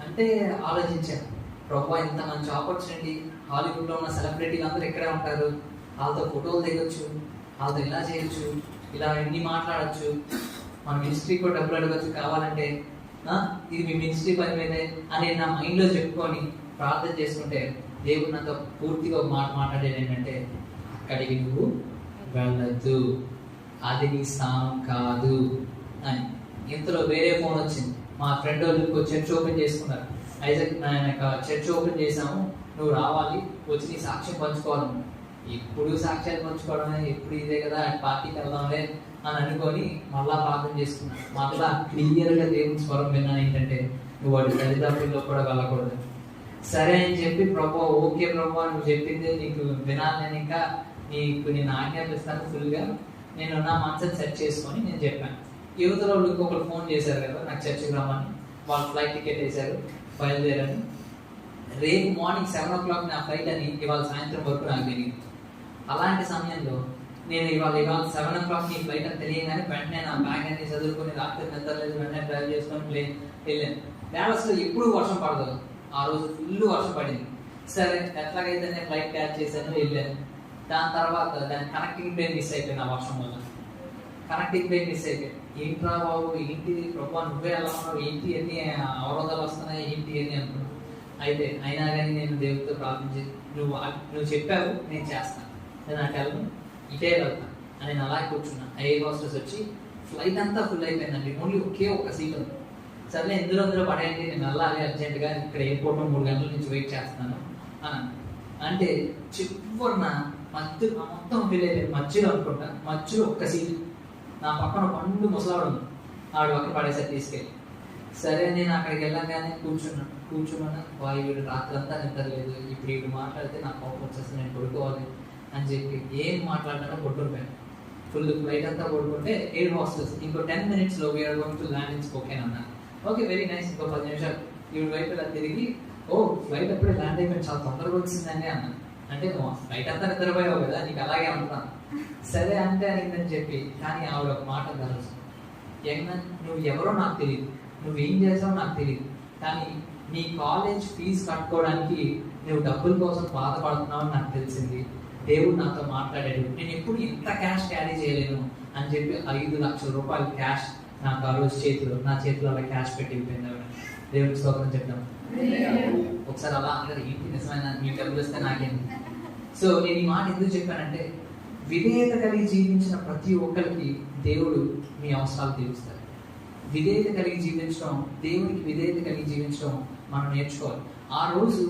అంటే ఆలోచించాను. ప్రభా, ఇంత మంచి ఆపర్చునిటీ, హాలీవుడ్ లో ఉన్న సెలబ్రిటీలు అందరూ ఇక్కడే ఉంటారు, వాళ్ళతో ఫోటోలు దిగొచ్చు, వాళ్ళతో ఇలా చేయొచ్చు, ఇలా ఎన్ని మాట్లాడచ్చు, మన మినిస్ట్రీ కూడా డబ్బులు అడగచ్చు కావాలంటే, ఇది మీ మినిస్ట్రీ పని మీదే అని నా మైండ్ లో చెప్పుకొని ప్రార్థన చేసుకుంటే దేవుడు నాతో పూర్తిగా ఒక మాట మాట్లాడేది ఏంటంటే, అక్కడికి నువ్వు వెళ్ళద్దు, అది నీ స్థానం కాదు అని. ఇంతలో వేరే ఫోన్ వచ్చింది. మా ఫ్రెండ్ వాళ్ళు చర్చ్ ఓపెన్ చేసుకున్నారు. ఐజాక్, చర్చ్ ఓపెన్ చేసాము, నువ్వు రావాలి, వచ్చి నీ సాక్ష్యం పంచుకోవాలి. ఎప్పుడు సాక్ష్యాలు పంచుకోవడమే, ఎప్పుడు ఇదే కదా, పార్టీకి వెళ్దాంలే అని అనుకొని మళ్ళా ప్రార్థన చేసుకున్నాను. మళ్ళా క్లియర్ గా దేవుని స్వరం విన్నాను ఏంటంటే, నువ్వు వాడి దరిదాపుల్లో కూడా వెళ్ళకూడదు. సరే అని చెప్పి, ప్రభా ఓకే ప్రభా, నువ్వు చెప్పింది నీకు వినాలి, నేను ఇంకా నేను ఆజ్ఞాపిస్తాను ఫుల్ గా. నేను నా మనసుని సెట్ చేసుకొని నేను చెప్పాను. యువతలో వాళ్ళు ఇంకొకరు ఫోన్ చేశారు కదా నాకు చర్చికి రమ్మని. వాళ్ళు ఫ్లైట్ టికెట్ వేశారు, బయలుదేరాను. రేపు మార్నింగ్ 7 o'clock నా ఫ్లైట్ అని ఇవాళ సాయంత్రం వరకు నాకు తెలియదు. అలాంటి సమయంలో నేను ఇవాళ 7 o'clock నీ ఫ్లైట్ అని తెలియగానే వెంటనే నా బ్యాగ్ అన్ని చదువుకొని రాత్రి నిద్రలేదు, వెంటనే డ్రైవ్ చేసుకొని వెళ్ళాను. డాలస్ లో ఎప్పుడు వర్షం పడదు, ఆ రోజు ఫుల్ వర్షం పడింది. సరే ఎట్లాగైతే నేను ఫ్లైట్ క్యాచ్ చేశాను, వెళ్ళాను. దాని తర్వాత దాని కనెక్టింగ్ ప్లేన్ మిస్ అయిపోయింది. ఆ వర్షం వల్ల కనెక్టింగ్ ప్లేన్ మిస్ అయిపోయింది. ఏంట్రా బాబు, ఏంటి ప్రభా, నువ్వే ఎలా ఉన్నావు, ఏంటి ఎన్ని అవరోధాలు వస్తున్నాయి, ఏంటి అని అనుకున్నాను. అయినా కానీ నేను దేవుడితో ప్రార్థించి, నువ్వు చెప్పావు, నేను చేస్తాను, నేను అటు వెళ్ళను, ఇటే వెళ్తాను అని నేను అలాగే కూర్చున్నాను. ఎయిర్ హోస్టెస్ వచ్చి ఫ్లైట్ అంతా ఫుల్ అయిపోయిందండి, ఓన్లీ ఒక సీట్ ఉంది. సర్లే ఇందులో పడేయండి, నేను వెళ్ళాలి అర్జెంట్గా, ఇక్కడ ఎయిర్పోర్ట్ 3 గంటల నుంచి వెయిట్ చేస్తాను అని అంటే చివరిన మొత్తం ఫీల్ అయిపోయింది. మధ్యలో అనుకుంటా, మధ్యలో ఒక్క సీటు, నా పక్కన పండు ముసలాడు ఉంది, ఆడు పక్కన పడేసారి తీసుకెళ్ళి. సరే నేను అక్కడికి వెళ్ళగానే కూర్చున్నాను. వీడు రాత్రి అంతా నిద్రలేదు, ఇప్పుడు వీడు మాట్లాడితే నాకు కోపం వచ్చేస్తుంది, నేను పడుకోవాలి అని చెప్పి ఏం మాట్లాడానో పడుకుంటాను. ఫుల్ ఫ్లైట్ అంతా పడుకుంటే ఎయిర్ హోస్టెస్ ఇంకో 10 minutes we're going to land in Spokane అన్నారు. Okay, very nice. ఇంకో 10 నిమిషాలు ఈవిడ వైపు ఇలా తిరిగి, ఓ ఫ్లైట్ అప్పుడే ల్యాండ్ అయిపోయింది, చాలా తొందరగా వచ్చిందండి అన్నాను. అంటే నువ్వు బయట అంతా నిద్రపోయావు కదా, నీకు అలాగే అనుకున్నాను. సరే అంటే అయిందని చెప్పి, కానీ ఆవిడ ఒక మాట తెలుసు, నువ్వు ఎవరో నాకు తెలియదు, నువ్వేం చేసావో నాకు తెలియదు, కానీ నీ కాలేజ్ ఫీజు కట్టుకోవడానికి నువ్వు డబ్బుల కోసం బాధపడుతున్నావు అని నాకు తెలిసింది. దేవుడు నాతో మాట్లాడాడు, నేను ఎప్పుడు ఇంత క్యాష్ క్యారీ చేయలేను అని చెప్పి 5 లక్షల రూపాయలు క్యాష్ నాకు ఆ రోజు నా చేతిలో అలా క్యాష్ పెట్టి వెళ్ళిపోయింది ఆవిడ. దేవుడికి స్తోత్రం చెప్తాం. ఒకసారి అలా అందరు ఏంటి నిజమైన మీకు డబ్బులు వస్తే నాకేంటి. సో నేను ఈ మాట ఎందుకు చెప్పానంటే, విధేయత కలిగి జీవించిన ప్రతి ఒక్కరికి దేవుడు మీ అవసరాలు తీరుస్తారు. విధేయత కలిగి జీవించడం, దేవునికి విధేయత కలిగి జీవించడం మనం నేర్చుకోవాలి. ఆ రోజు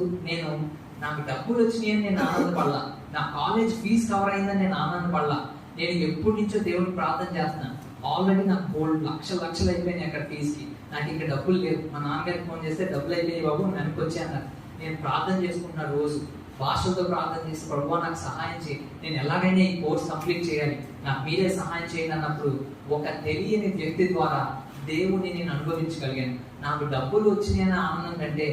నాకు డబ్బులు వచ్చినాయని నేను ఆనందపడలా, నా కాలేజ్ ఫీజు కవర్ అయిందని నేను ఆనందపడలా. నేను ఎప్పటి నుంచో దేవుడికి ప్రార్థన చేస్తున్నాను. ఆల్రెడీ నాకు 3 లక్షలు అయిపోయినాయి అక్కడ ఫీజుకి, నాకు ఇంకా డబ్బులు లేవు. మా నాన్నగారికి ఫోన్ చేస్తే డబ్బులు అయిపోయాయి బాబు, వెనక్కి వచ్చి అన్నారు. నేను ప్రార్థన చేసుకుంటున్నా, రోజు భాషలతో ప్రార్థన చేసి, ప్రభువా నాకు సహాయం చేయి, నేను ఎలాగైనా ఈ కోర్స్ కంప్లీట్ చేయాలి, నాకు మీరే సహాయం చేయండి అన్నప్పుడు ఒక తెలియని వ్యక్తి ద్వారా దేవుని నేను అనుభవించగలిగాను. నాకు డబ్బులు వచ్చినాయని ఆనందం కంటే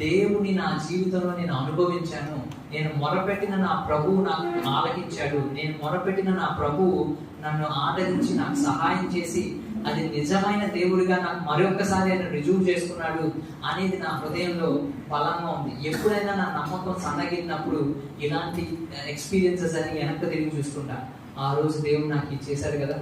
దేవుని నా జీవితంలో నేను అనుభవించాను. నేను మొరపెట్టిన నా ప్రభువు నాకు ఆలకించాడు, నేను మొరపెట్టిన నా ప్రభువు నన్ను ఆదరించి నాకు సహాయం చేసి అది నిజమైన దేవుడిగా నాకు మరొకసారి ఆయన రుజువు చేసుకున్నాడు అనేది నా హృదయంలో బలంగా ఉంది. ఎప్పుడైనా నా నమ్మకం సన్నగిలినప్పుడు ఇలాంటి ఎక్స్పీరియన్సెస్ అని వెనక్కి తిరిగి చూసుకుంటా. ఆ రోజు దేవుడు నాకు ఇచ్చేశాడు కదా,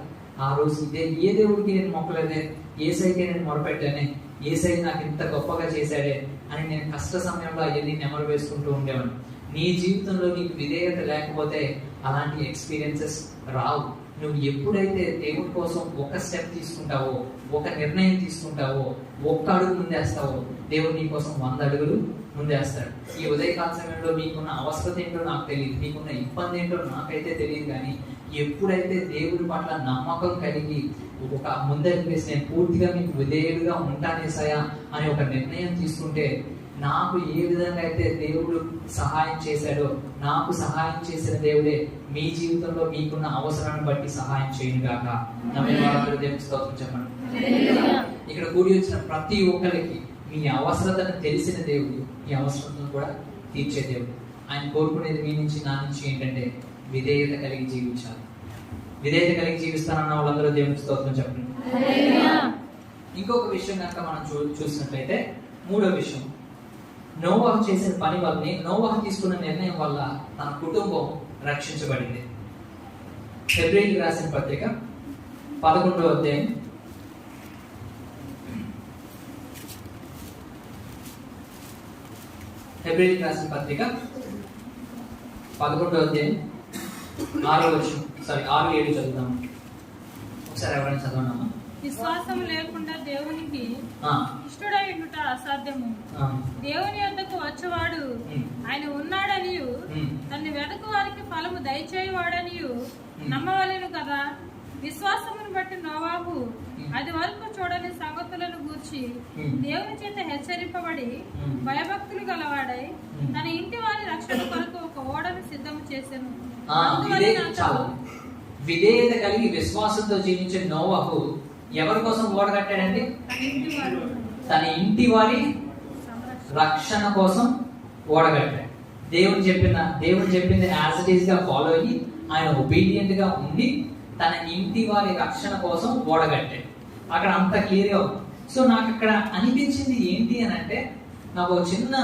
ఆ రోజు ఏ దేవుడికి నేను మొక్కలేదే, ఏసైకే నేను మొరపెట్టానే, ఏసై నాకు ఇంత గొప్పగా చేశాడే అని నేను కష్ట సమయంలో అవన్నీ నెమరు వేసుకుంటూ ఉండేవాడిని. నీ జీవితంలో నీకు విధేయత లేకపోతే అలాంటి ఎక్స్పీరియన్సెస్ రావు. నువ్వు ఎప్పుడైతే దేవుడి కోసం ఒక స్టెప్ తీసుకుంటావో, ఒక నిర్ణయం తీసుకుంటావో, ఒక్క అడుగు ముందేస్తావో, దేవుడు నీ కోసం 100 అడుగులు ముందేస్తాడు. ఈ ఉదయకాల సమయంలో మీకున్న అవసరం ఏంటో నాకు తెలియదు, మీకున్న ఇబ్బంది ఏంటో నాకైతే తెలియదు, కానీ ఎప్పుడైతే దేవుడి పట్ల నమ్మకం కలిగి ఒక ముందరికి వేసి నేను పూర్తిగా మీకు విధేయుడిగా ఉంటానేసాయా అని ఒక నిర్ణయం తీసుకుంటే, నాకు ఏ విధంగా అయితే దేవుడు సహాయం చేశాడో, నాకు సహాయం చేసిన దేవుడే మీ జీవితంలో మీకున్న అవసరాన్ని బట్టి సహాయం చేయను గాక. దేవునికి స్తోత్రం చెప్పండి. ఇక్కడ కూడి వచ్చిన ప్రతి ఒక్కరికి మీ అవసరతను తెలిసిన దేవుడు మీ అవసరతను కూడా తీర్చే దేవుడు. ఆయన కోరుకునేది మీ నుంచి నా నుంచి ఏంటంటే విధేయత కలిగి జీవించాలి. విధేయత కలిగి జీవిస్తానన్న వాళ్ళందరూ దేవునికి స్తోత్రం చెప్పండి. ఇంకొక విషయం కనుక మనం చూసినట్లయితే, 3వ విషయం, నోవాహు చేసిన పని వల్లనే, నోవాహు తీసుకున్న నిర్ణయం వల్ల తన కుటుంబం రక్షించబడింది. హెబ్రీయులకు రాసిన పత్రిక 11వ అధ్యాయం 11వ అధ్యాయం 6-7 చదువుదాం. ఒకసారి ఎవరైనా చదవనమ్మా. విశ్వాసం లేకుండా దేవునికి ఇష్టడై ఉండుట అసాధ్యము. దేవుని యొద్దకు వచ్చేవాడు ఆయన ఉన్నాడనియు తన్ని వెదకు వారికి ఫలము దయచేయవాడనియు నమ్మవలెను కదా. విశ్వాసమును బట్టి నోవాహు అది వరకు చూడని సంగతులను గూర్చి దేవుని చేత హెచ్చరింపబడి భయభక్తులు గలవాడై తన ఇంటి వారి రక్షణ కొరకు ఒక ఓడను సిద్ధం చేసెను. విధేయత కలిగి విశ్వాసంతో జీవించే నోవాహు ఎవరి కోసం ఓడ కట్టాడండి? తన ఇంటి వారి రక్షణ కోసం ఓడ కట్టాడు. దేవుడు చెప్పింది యాజ్ ఇట్ ఈస్ గా ఫాలో అయ్యి ఆయన ఒబీడియంట్ గా ఉండి తన ఇంటి వారి రక్షణ కోసం ఓడ కట్టాడు. అక్కడ అంత క్లియర్గా ఉంది. సో నాకు అక్కడ అనిపించింది ఏంటి అని అంటే, నాకు ఒక చిన్న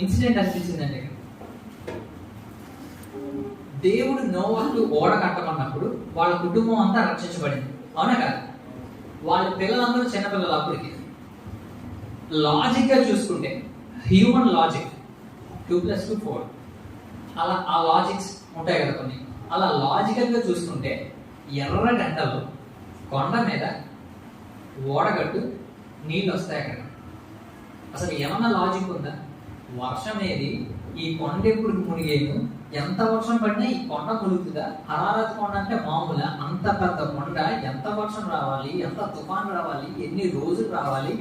ఇన్సిడెంట్ అనిపించిందండి. దేవుడు నోవాహుకు ఓడ కట్టమన్నప్పుడు వాళ్ళ కుటుంబం అంతా రక్షించబడింది, అవునా కాదు? వాళ్ళ పిల్లలందరూ చిన్నపిల్లలు. అప్పటికి లాజిక్ గా చూసుకుంటే, హ్యూమన్ లాజిక్ 2+2 4 అలా ఆ లాజిక్స్ ఉంటాయి కదా కొన్ని. అలా లాజికల్ గా చూసుకుంటే ఎర్రగడ్డలు కొండ మీద ఓడగట్టు నీళ్ళు వస్తాయి అక్కడ. అసలు ఏమన్నా లాజిక్ ఉందా? వర్షం ఏది, ఈ కొండ ఎప్పుడు మునిగేను, ఎంత వర్షం పడినా ఈ కొండ ములుగుతుందా? హరారత్ కొండ అంటే మామూలు, అంత పెద్ద కొండ, ఎంత వర్షం రావాలి, ఎంత తుఫాన్ రావాలి, ఎన్ని రోజులు రావాలి,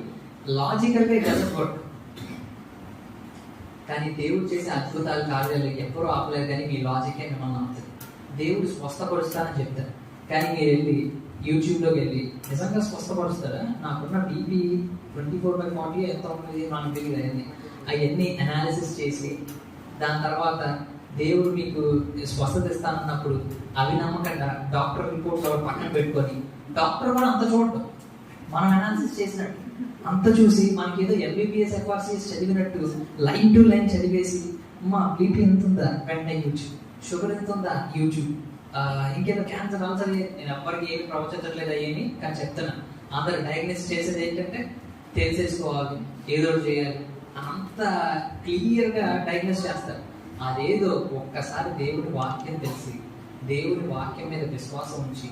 లాజికల్ గా డజన్. కానీ దేవుడు చేసే అద్భుతాలు కార్యాలు ఎప్పుడూ ఆపలేదు. కానీ మీ లాజికే మిమ్మల్ని నమ్ముతుంది. దేవుడు స్వస్థపరుస్తానని చెప్తారు, కానీ మీరు వెళ్ళి యూట్యూబ్లోకి వెళ్ళి నిజంగా స్వస్థపరుస్తారా? నాకున్న బీపీ 24/40 ఎంత ఉన్నది మనకు తెలియదు. అవన్నీ అనాలిసిస్ చేసి దాని తర్వాత దేవుడు మీకు స్వస్థత ఇస్తానన్నప్పుడు అవి నమ్మకంగా డాక్టర్ రిపోర్ట్స్ అవి పక్కన పెట్టుకొని, డాక్టర్ కూడా అంత చూడటం, మనం అనాలిసిస్ చేసినట్టు అంత చూసి మనకి ఏదో ఎంబీబీఎస్ ఎఫ్ఆర్సీఎస్ చదివినట్టు లైన్ టు లైన్ చదివేసి, అమ్మా బీపీ ఎంత ఉందా వెంటనే యూట్యూబ్, షుగర్ ఎంత ఉందా యూట్యూబ్, ఇంకేదో క్యాన్సర్ ఆల్సర్. నేను ఎవ్వరికి ఏమి ప్రవచించట్లేదు అయ్యేమి, కానీ చెప్తున్నా, అందరు డయాగ్నోస్ చేసేది ఏంటంటే తెలిసేసుకోవాలి, ఏదో చేయాలి, అంత క్లియర్గా డయాగ్నోస్ చేస్తారు. అదేదో ఒక్కసారి దేవుడి వాక్యం తెలిసి, దేవుడి వాక్యం మీద విశ్వాసం ఉంచి,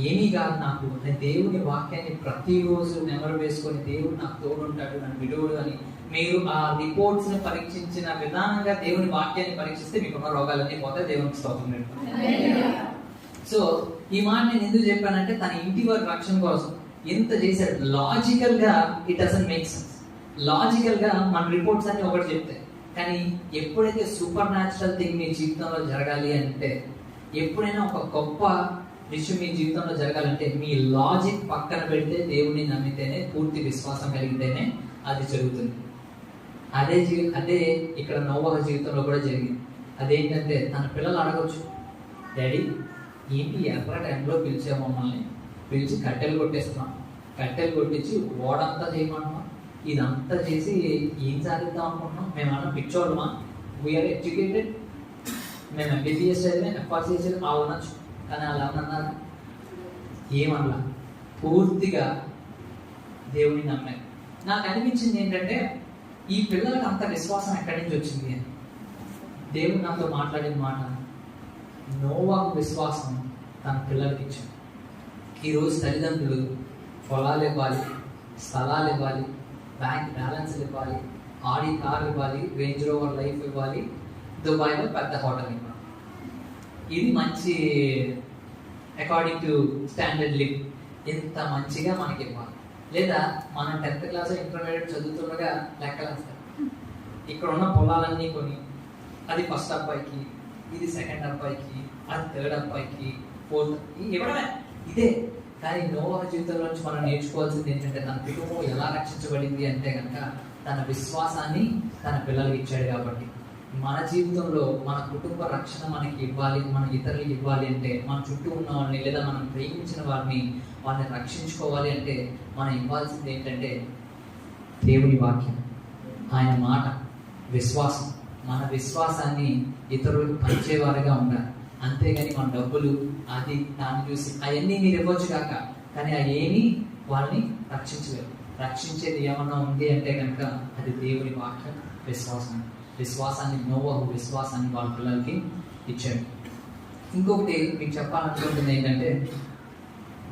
ఏమీ కాదు నాకు, నేను దేవుని వాక్యాన్ని ప్రతిరోజు నెమరు వేసుకొని దేవుడు నాకు తోడుంటాడు, నన్ను విడువడు అని మీరు ఆ రిపోర్ట్స్ ని పరీక్షించిన విధానంగా దేవుని వాక్యాన్ని పరీక్షిస్తే మీకున్న రోగాలన్నీ పోతే దేవునికి స్తోత్రం. సో ఈ మాట నేను ఎందుకు చెప్పానంటే, తన ఇంటి వారి రక్షణ కోసం ఎంత చేశాడు. లాజికల్ గా it doesn't make sense. Logical గా మన రిపోర్ట్స్ అన్ని ఒకటి చెప్తాయి, కానీ ఎప్పుడైతే సూపర్ న్యాచురల్ థింగ్ మీ జీవితంలో జరగాలి అంటే, ఎప్పుడైనా ఒక గొప్ప విషయం మీ జీవితంలో జరగాలంటే, మీ లాజిక్ పక్కన పెడితే దేవుని నమ్మితేనే, పూర్తి విశ్వాసం కలిగితేనే అది జరుగుతుంది. అదే ఇక్కడ నోవహు జీవితంలో కూడా జరిగింది. అదేంటంటే, తన పిల్లలు అడగొచ్చు, డాడీ ఏంటి ఎర్ర టైంలో పిలిచే మమ్మల్ని, పిలిచి కట్టెలు కొట్టేస్తున్నాం, కట్టెలు కొట్టించి ఓడంతా చేయమంటున్నాం, ఇదంతా చేసి ఏం సాధిద్దాం అనుకుంటున్నాం, మేమన్నా పిచ్చోళ్ళమా, వీఆర్ ఎడ్యుకేటెడ్, మేము ఎంబీబీఎస్ చదివే ఎఫ్ఆర్సీఎస్ చదివి అనొచ్చు, కానీ అలా అన్నారు ఏమన్నా, పూర్తిగా దేవుని నమ్మారు. నాకు అనిపించింది ఏంటంటే, ఈ పిల్లలకు అంత విశ్వాసం ఎక్కడి నుంచి వచ్చింది అని. దేవుడు నాతో మాట్లాడిన మాట, నోవాహు విశ్వాసం తన పిల్లలకి ఇచ్చాడు. ఈరోజు తల్లిదండ్రులు పొలాలు ఇవ్వాలి, స్థలాలు ఇవ్వాలి, బ్యాంక్ బ్యాలెన్స్లు ఇవ్వాలి, ఆడి కార్ ఇవ్వాలి, రేంజ్ రోవర్ లైఫ్ ఇవ్వాలి, దుబాయ్లో పెద్ద హోటల్ ఇవ్వాలి. ఇది మంచి అకార్డింగ్ టు స్టాండర్డ్ లివ్, ఇంత మంచిగా మనకి ఇవ్వాలి. లేదా మనం 10th క్లాస్ ఇంటర్మీడియట్ చదువుతుండగా లెక్కలేస్తారు, ఇక్కడ ఉన్న పొలాలన్నీ కొని, అది ఫస్ట్ అబ్బాయికి, ఇది సెకండ్ అబ్బాయికి, అది థర్డ్ అబ్బాయికి, ఫోర్త్ ఇవ్వడమే ఇదే. కానీ నోవహు జీవితంలో నుంచి మనం నేర్చుకోవాల్సింది ఏంటంటే, తన కుటుంబం ఎలా రక్షించబడింది అంటే కనుక తన విశ్వాసాన్ని తన పిల్లలకి ఇచ్చాడు. కాబట్టి మన జీవితంలో మన కుటుంబ రక్షణ మనకి ఇవ్వాలి, మన ఇతరులకు ఇవ్వాలి అంటే, మన చుట్టూ ఉన్న వాళ్ళని లేదా మనం ప్రేమించిన వారిని రక్షించుకోవాలి అంటే, మనం ఇవ్వాల్సింది ఏంటంటే దేవుని వాక్యం, ఆయన మాట, విశ్వాసం. మన విశ్వాసాన్ని ఇతరులకు పంచేవారుగా ఉండాలి. అంతేగాని మన డబ్బులు అది దాన్ని చూసి అవన్నీ మీరు ఇవ్వచ్చు కాక, కానీ అవేమీ వాళ్ళని రక్షించలేవు. రక్షించేది ఏమన్నా ఉంది అంటే కనుక అది దేవుని వాక్యం, విశ్వాసం. విశ్వాసాన్ని నోవహు విశ్వాసాన్ని వాళ్ళ పిల్లలకి ఇచ్చాడు. ఇంకొకటి మీకు చెప్పాలనుకుంటుంది ఏంటంటే,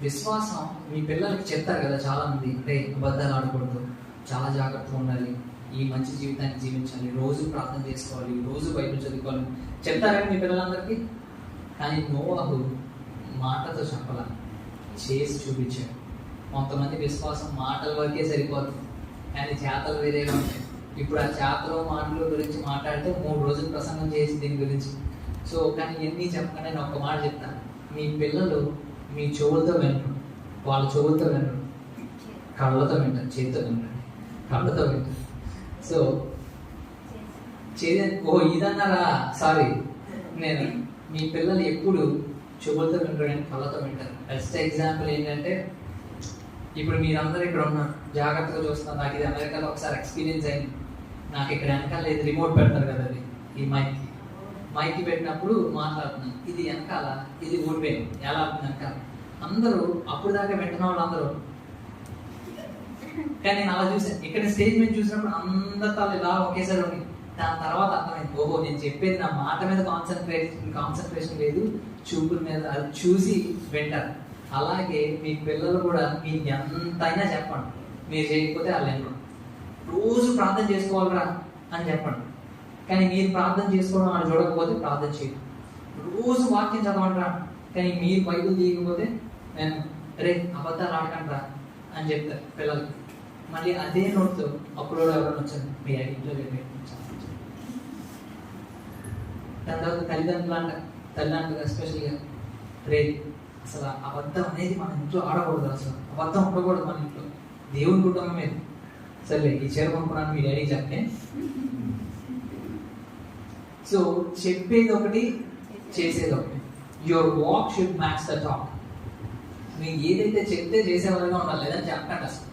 విశ్వాసం మీ పిల్లలకి చెప్తారు కదా చాలా మంది, అంటే అబద్ధాలు ఆడకూడదు, చాలా జాగ్రత్తగా ఉండాలి, ఈ మంచి జీవితాన్ని జీవించాలి, రోజు ప్రార్థన చేసుకోవాలి, రోజు బైబిల్ చదువుకోవాలి చెప్తారని మీ పిల్లలందరికీ. కానీ నోవహు మాటతో చెప్పాల, చేసి చూపించాడు. కొంతమంది విశ్వాసం మాటల వరకే సరిపోతుంది, కానీ చేతలు వేరేగా ఉంటాయి. ఇప్పుడు ఆ చేతలు మాటల గురించి మాట్లాడితే 3 రోజులు ప్రసంగం చేసి దీని గురించి. సో కానీ ఎన్ని చెప్పకుండా నేను ఒక్క మాట చెప్తాను, మీ పిల్లలు మీ చెవులతో వినరు, వాళ్ళ చెవులతో వినరు, కళ్ళతో వింటారు, చేతితో వింటారు, కళ్ళతో వింటారు. సో ఇదన్నారా, సారీ, నేను మీ పిల్లలు ఎప్పుడు చెవులతో వింటారు కానీ కళ్ళతో వింటారు. బెస్ట్ ఎగ్జాంపుల్ ఏంటంటే, ఇప్పుడు మీరందరూ ఇక్కడ ఉన్నారు, జాగ్రత్తగా చూస్తున్నారు. నాకు ఇది అమెరికాలో ఒకసారి ఎక్స్పీరియన్స్ అయింది. నాకు ఇక్కడ వెనకాల ఇది రిమోట్ పెడతారు కదా, అది ఈ మైక్ పెట్టినప్పుడు మాట్లాడుతున్నాను, ఇది వెనకాల ఇది ఊడిపోయింది, ఎలా అవుతుంది వెనకాల. అందరూ అప్పుడు దాకా వింటున్న వాళ్ళు అందరూ, కానీ నేను అలా చూసాను. ఇక్కడ స్టేజ్ మీద చూసినప్పుడు అందరితో ఇలా ఒకేసారి ఉంది. దాని తర్వాత అర్థమైంది, ఓహో నేను చెప్పేది నా మాట మీద కాన్సన్ట్రేషన్ లేదు, చూపుల మీద, అది చూసి వింటారు. అలాగే మీ పిల్లలు కూడా మీరు ఎంతైనా చెప్పండి, మీరు చేయకపోతే వాళ్ళు వినరు. రోజు ప్రార్థన చేసుకోవాలరా అని చెప్పండి, కానీ మీరు ప్రార్థన చేసుకోవడం వాళ్ళు చూడకపోతే ప్రార్థన చేయరు. రోజు వాక్యం చదవండిరా, కానీ మీరు బైబిల్ తీయకపోతే నేను రే అబద్ధాలు ఆడకండిరా అని చెప్తారు పిల్లలకి. మళ్ళీ అదే నోట్తో అప్పుడు ఎవరైనా వచ్చారు, మీ ఇంట్లో దాని తర్వాత తల్లిదండ్రులు ఎస్పెషల్గా రే అసలు అబద్ధం అనేది మన ఇంట్లో ఆడకూడదు, అసలు అబద్ధం ఉండకూడదు మన ఇంట్లో, దేవుని కుటుంబం మీద. సరే ఈ చీర కొనుక్కున్నాను మీ డాడీ చెప్తే సో చెప్పేది ఒకటి, చేసేది ఒకటి. Your walk should match the talk. మీరు ఏదైతే చెప్తే చేసేవాళ్ళగా ఉండాలి, లేదని చెప్పండి అసలు.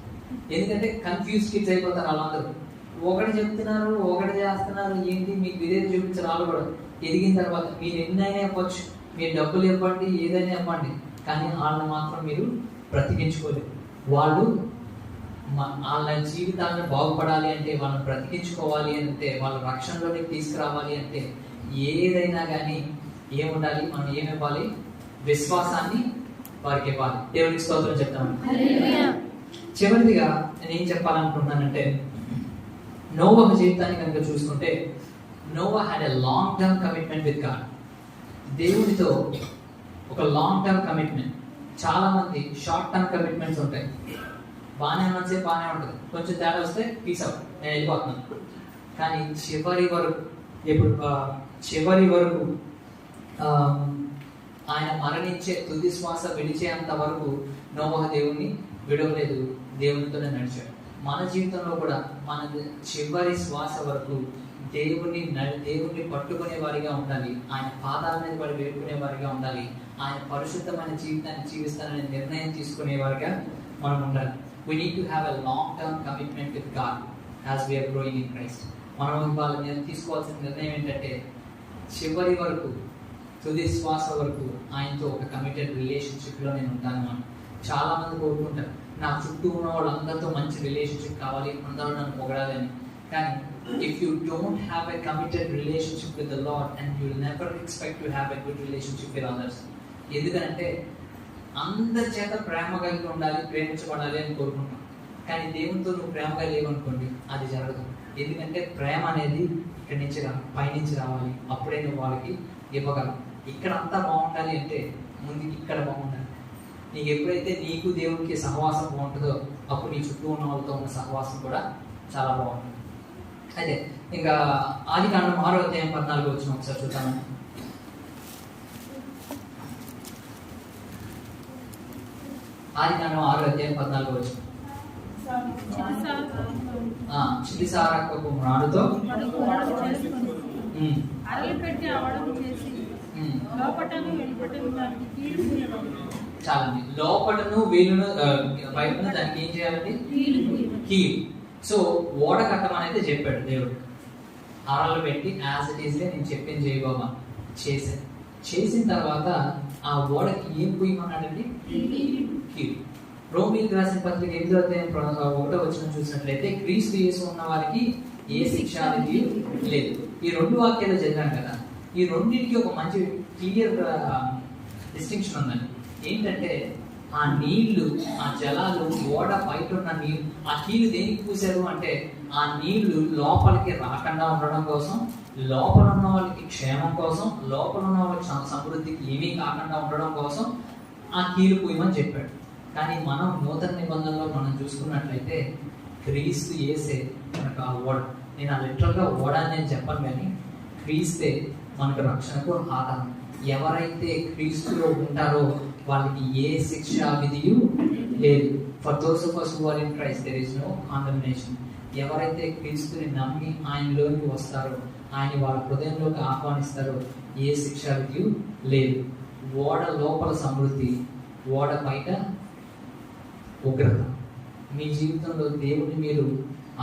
ఎందుకంటే కన్ఫ్యూజ్ కిడ్స్ అయిపోతారు వాళ్ళందరూ. ఒకటి చెప్తున్నారు, ఒకటి చేస్తున్నారు, ఏంటి మీకు ఇదేది చూపించారు. వాళ్ళు కూడా ఎదిగిన తర్వాత మీరు ఎన్నైనా ఇవ్వచ్చు, మీరు డబ్బులు ఇవ్వండి, ఏదైనా ఇవ్వండి, కానీ వాళ్ళని మాత్రం మీరు బ్రతికించుకోలేరు. వాళ్ళు వాళ్ళ జీవితాలను బాగుపడాలి అంటే, వాళ్ళని బ్రతికించుకోవాలి అంటే, వాళ్ళ రక్షణలోకి తీసుకురావాలి అంటే ఏదైనా కానీ ఏముండాలి, మనం ఏమి ఇవ్వాలి? విశ్వాసాన్ని వారికి ఇవ్వాలి. దేవునికి స్తోత్రం చెప్తాను. చివరిదిగా నేను ఏం చెప్పాలనుకుంటున్నానంటే, నోవహ జీవితాన్ని కనుక చూసుకుంటే, Noah had a long term commitment with God. దేవుడితో ఒక లాంగ్ టర్మ్ కమిట్మెంట్. చాలా మంది షార్ట్ టర్మ్ కమిట్మెంట్స్ ఉంటాయి. బాగానే ఉన్నసేపు బాగానే ఉంటుంది, కొంచెం తేడా వస్తే పీస్ అవుట్, నేను వెళ్ళిపోతున్నాను. కానీ చివరి వరకు ఆయన మరణించే తుది శ్వాస విడిచేంత వరకు నోవహ దేవుణ్ణి విడవలేదు, దేవునితోనే నడిచాడు. మన జీవితంలో కూడా మన చివరి శ్వాస వరకు దేవుణ్ణి పట్టుకునే వారిగా ఉండాలి. ఆయన పాదాల మీద పడి వేడుకునే వారిగా ఉండాలి. ఆయన పరిశుద్ధమైన జీవితాన్ని జీవిస్తానని నిర్ణయం తీసుకునే వారిగా మనం ఉండాలి. We need to have a long-term commitment with God as we are growing in Christ. మనం వాళ్ళ మీద తీసుకోవాల్సిన నిర్ణయం ఏంటంటే, చివరి వరకు, తుది శ్వాస వరకు ఆయనతో ఒక కమిటెడ్ రిలేషన్షిప్లో నేను ఉంటాను అని చాలా మంది కోరుకుంటారు. నా చుట్టూ ఉన్న వాళ్ళందరితో మంచి రిలేషన్షిప్ కావాలి, అందరూ నన్ను పొగడాలని. కానీ if you don't have a committed relationship with the Lord, and you will never expect to have a good relationship with others. ఎందుకంటే అందరి చేత ప్రేమ కలిగి ఉండాలి, ప్రేమించబడాలి అని కోరుకుంటాం. కానీ దేవునితో నువ్వు ప్రేమగా లేవనుకోండి, అది జరగదు. ఎందుకంటే ప్రేమ అనేది ఇక్కడి నుంచి పైనుంచి రావాలి, అప్పుడే నువ్వు వాళ్ళకి ఇవ్వగలవు. ఇక్కడ అంతా బాగుండాలి అంటే ముందు ఇక్కడ బాగుండాలి. నీకు ఎప్పుడైతే నీకు దేవునికి సహవాసం బాగుంటుందో, అప్పుడు నీ చుట్టూ ఉన్న వాళ్ళతో ఉన్న సహవాసం కూడా చాలా బాగుంటుంది. అయితే ఇంకా ఆదికాండం 6వ అధ్యాయం 14 వచ్చిన ఒకసారి చూద్దాము. ఆదికాండం 6వ అధ్యాయం 14 వచ్చిన చిలిసారకపు మ్రాడుతో చాలండి. లోపటను వీలును బయటను దానికి ఏం చేయాలండి? కీడు. సో ఓడ కట్టమని అయితే చెప్పాడు దేవుడు. అరలు పెట్టి యాజ్ ఇట్ ఈస్ గా నేను చెప్పింది చేయబోమా చేశాను. చేసిన తర్వాత ఆ ఓడకి ఏం పోయమన్నాడండి? కీడు. రోమీయులకు రాసిన పత్రిక 8వ అధ్యాయం 1వ వచనం చూసినట్లయితే, క్రీస్తు యేసు ఉన్న వారికి ఏ శిక్ష అనేది లేదు. ఈ 2 వాక్యాలు చదివాం కదా, ఈ రెండింటికి ఒక మంచి క్లియర్ డిస్టింక్షన్ ఉందండి. ఏంటంటే ఆ నీళ్లు, ఆ జలాలు, ఓడ బయట ఉన్న నీళ్ళు, ఆ కీలు దేనికి పూసారు అంటే, ఆ నీళ్లు లోపలికి రాకుండా ఉండడం కోసం, లోపల ఉన్న వాళ్ళకి క్షేమం కోసం, లోపల ఉన్న వాళ్ళకి సమృద్ధికి ఏమీ కాకుండా ఉండడం కోసం ఆ కీలు పూయమని చెప్పాడు. కానీ మనం నూతన నిబంధనలో మనం చూసుకున్నట్లయితే, క్రీస్తు యేసే మనకు ఆ ఓడ. నేను ఆ లిటరల్గా ఓడ అని నేను చెప్పను, కానీ క్రీస్తే మనకు రక్షణకు ఆధారం. ఎవరైతే క్రీస్తులో ఉంటారో వాళ్ళకి ఏ శిక్ష విధియు లేదు. For those of us who are in Christ there is no condemnation. ఎవరైతే క్రీస్తుని నమ్మి ఆయనలోకి వస్తారో, ఆయన వాళ్ళ హృదయంలోకి ఆహ్వానిస్తారో, ఏ శిక్ష విధియు లేదు. ఓడ లోపల సమృద్ధి, ఓడ బయట ఉగ్రత. మీ జీవితంలో దేవుడిని మీరు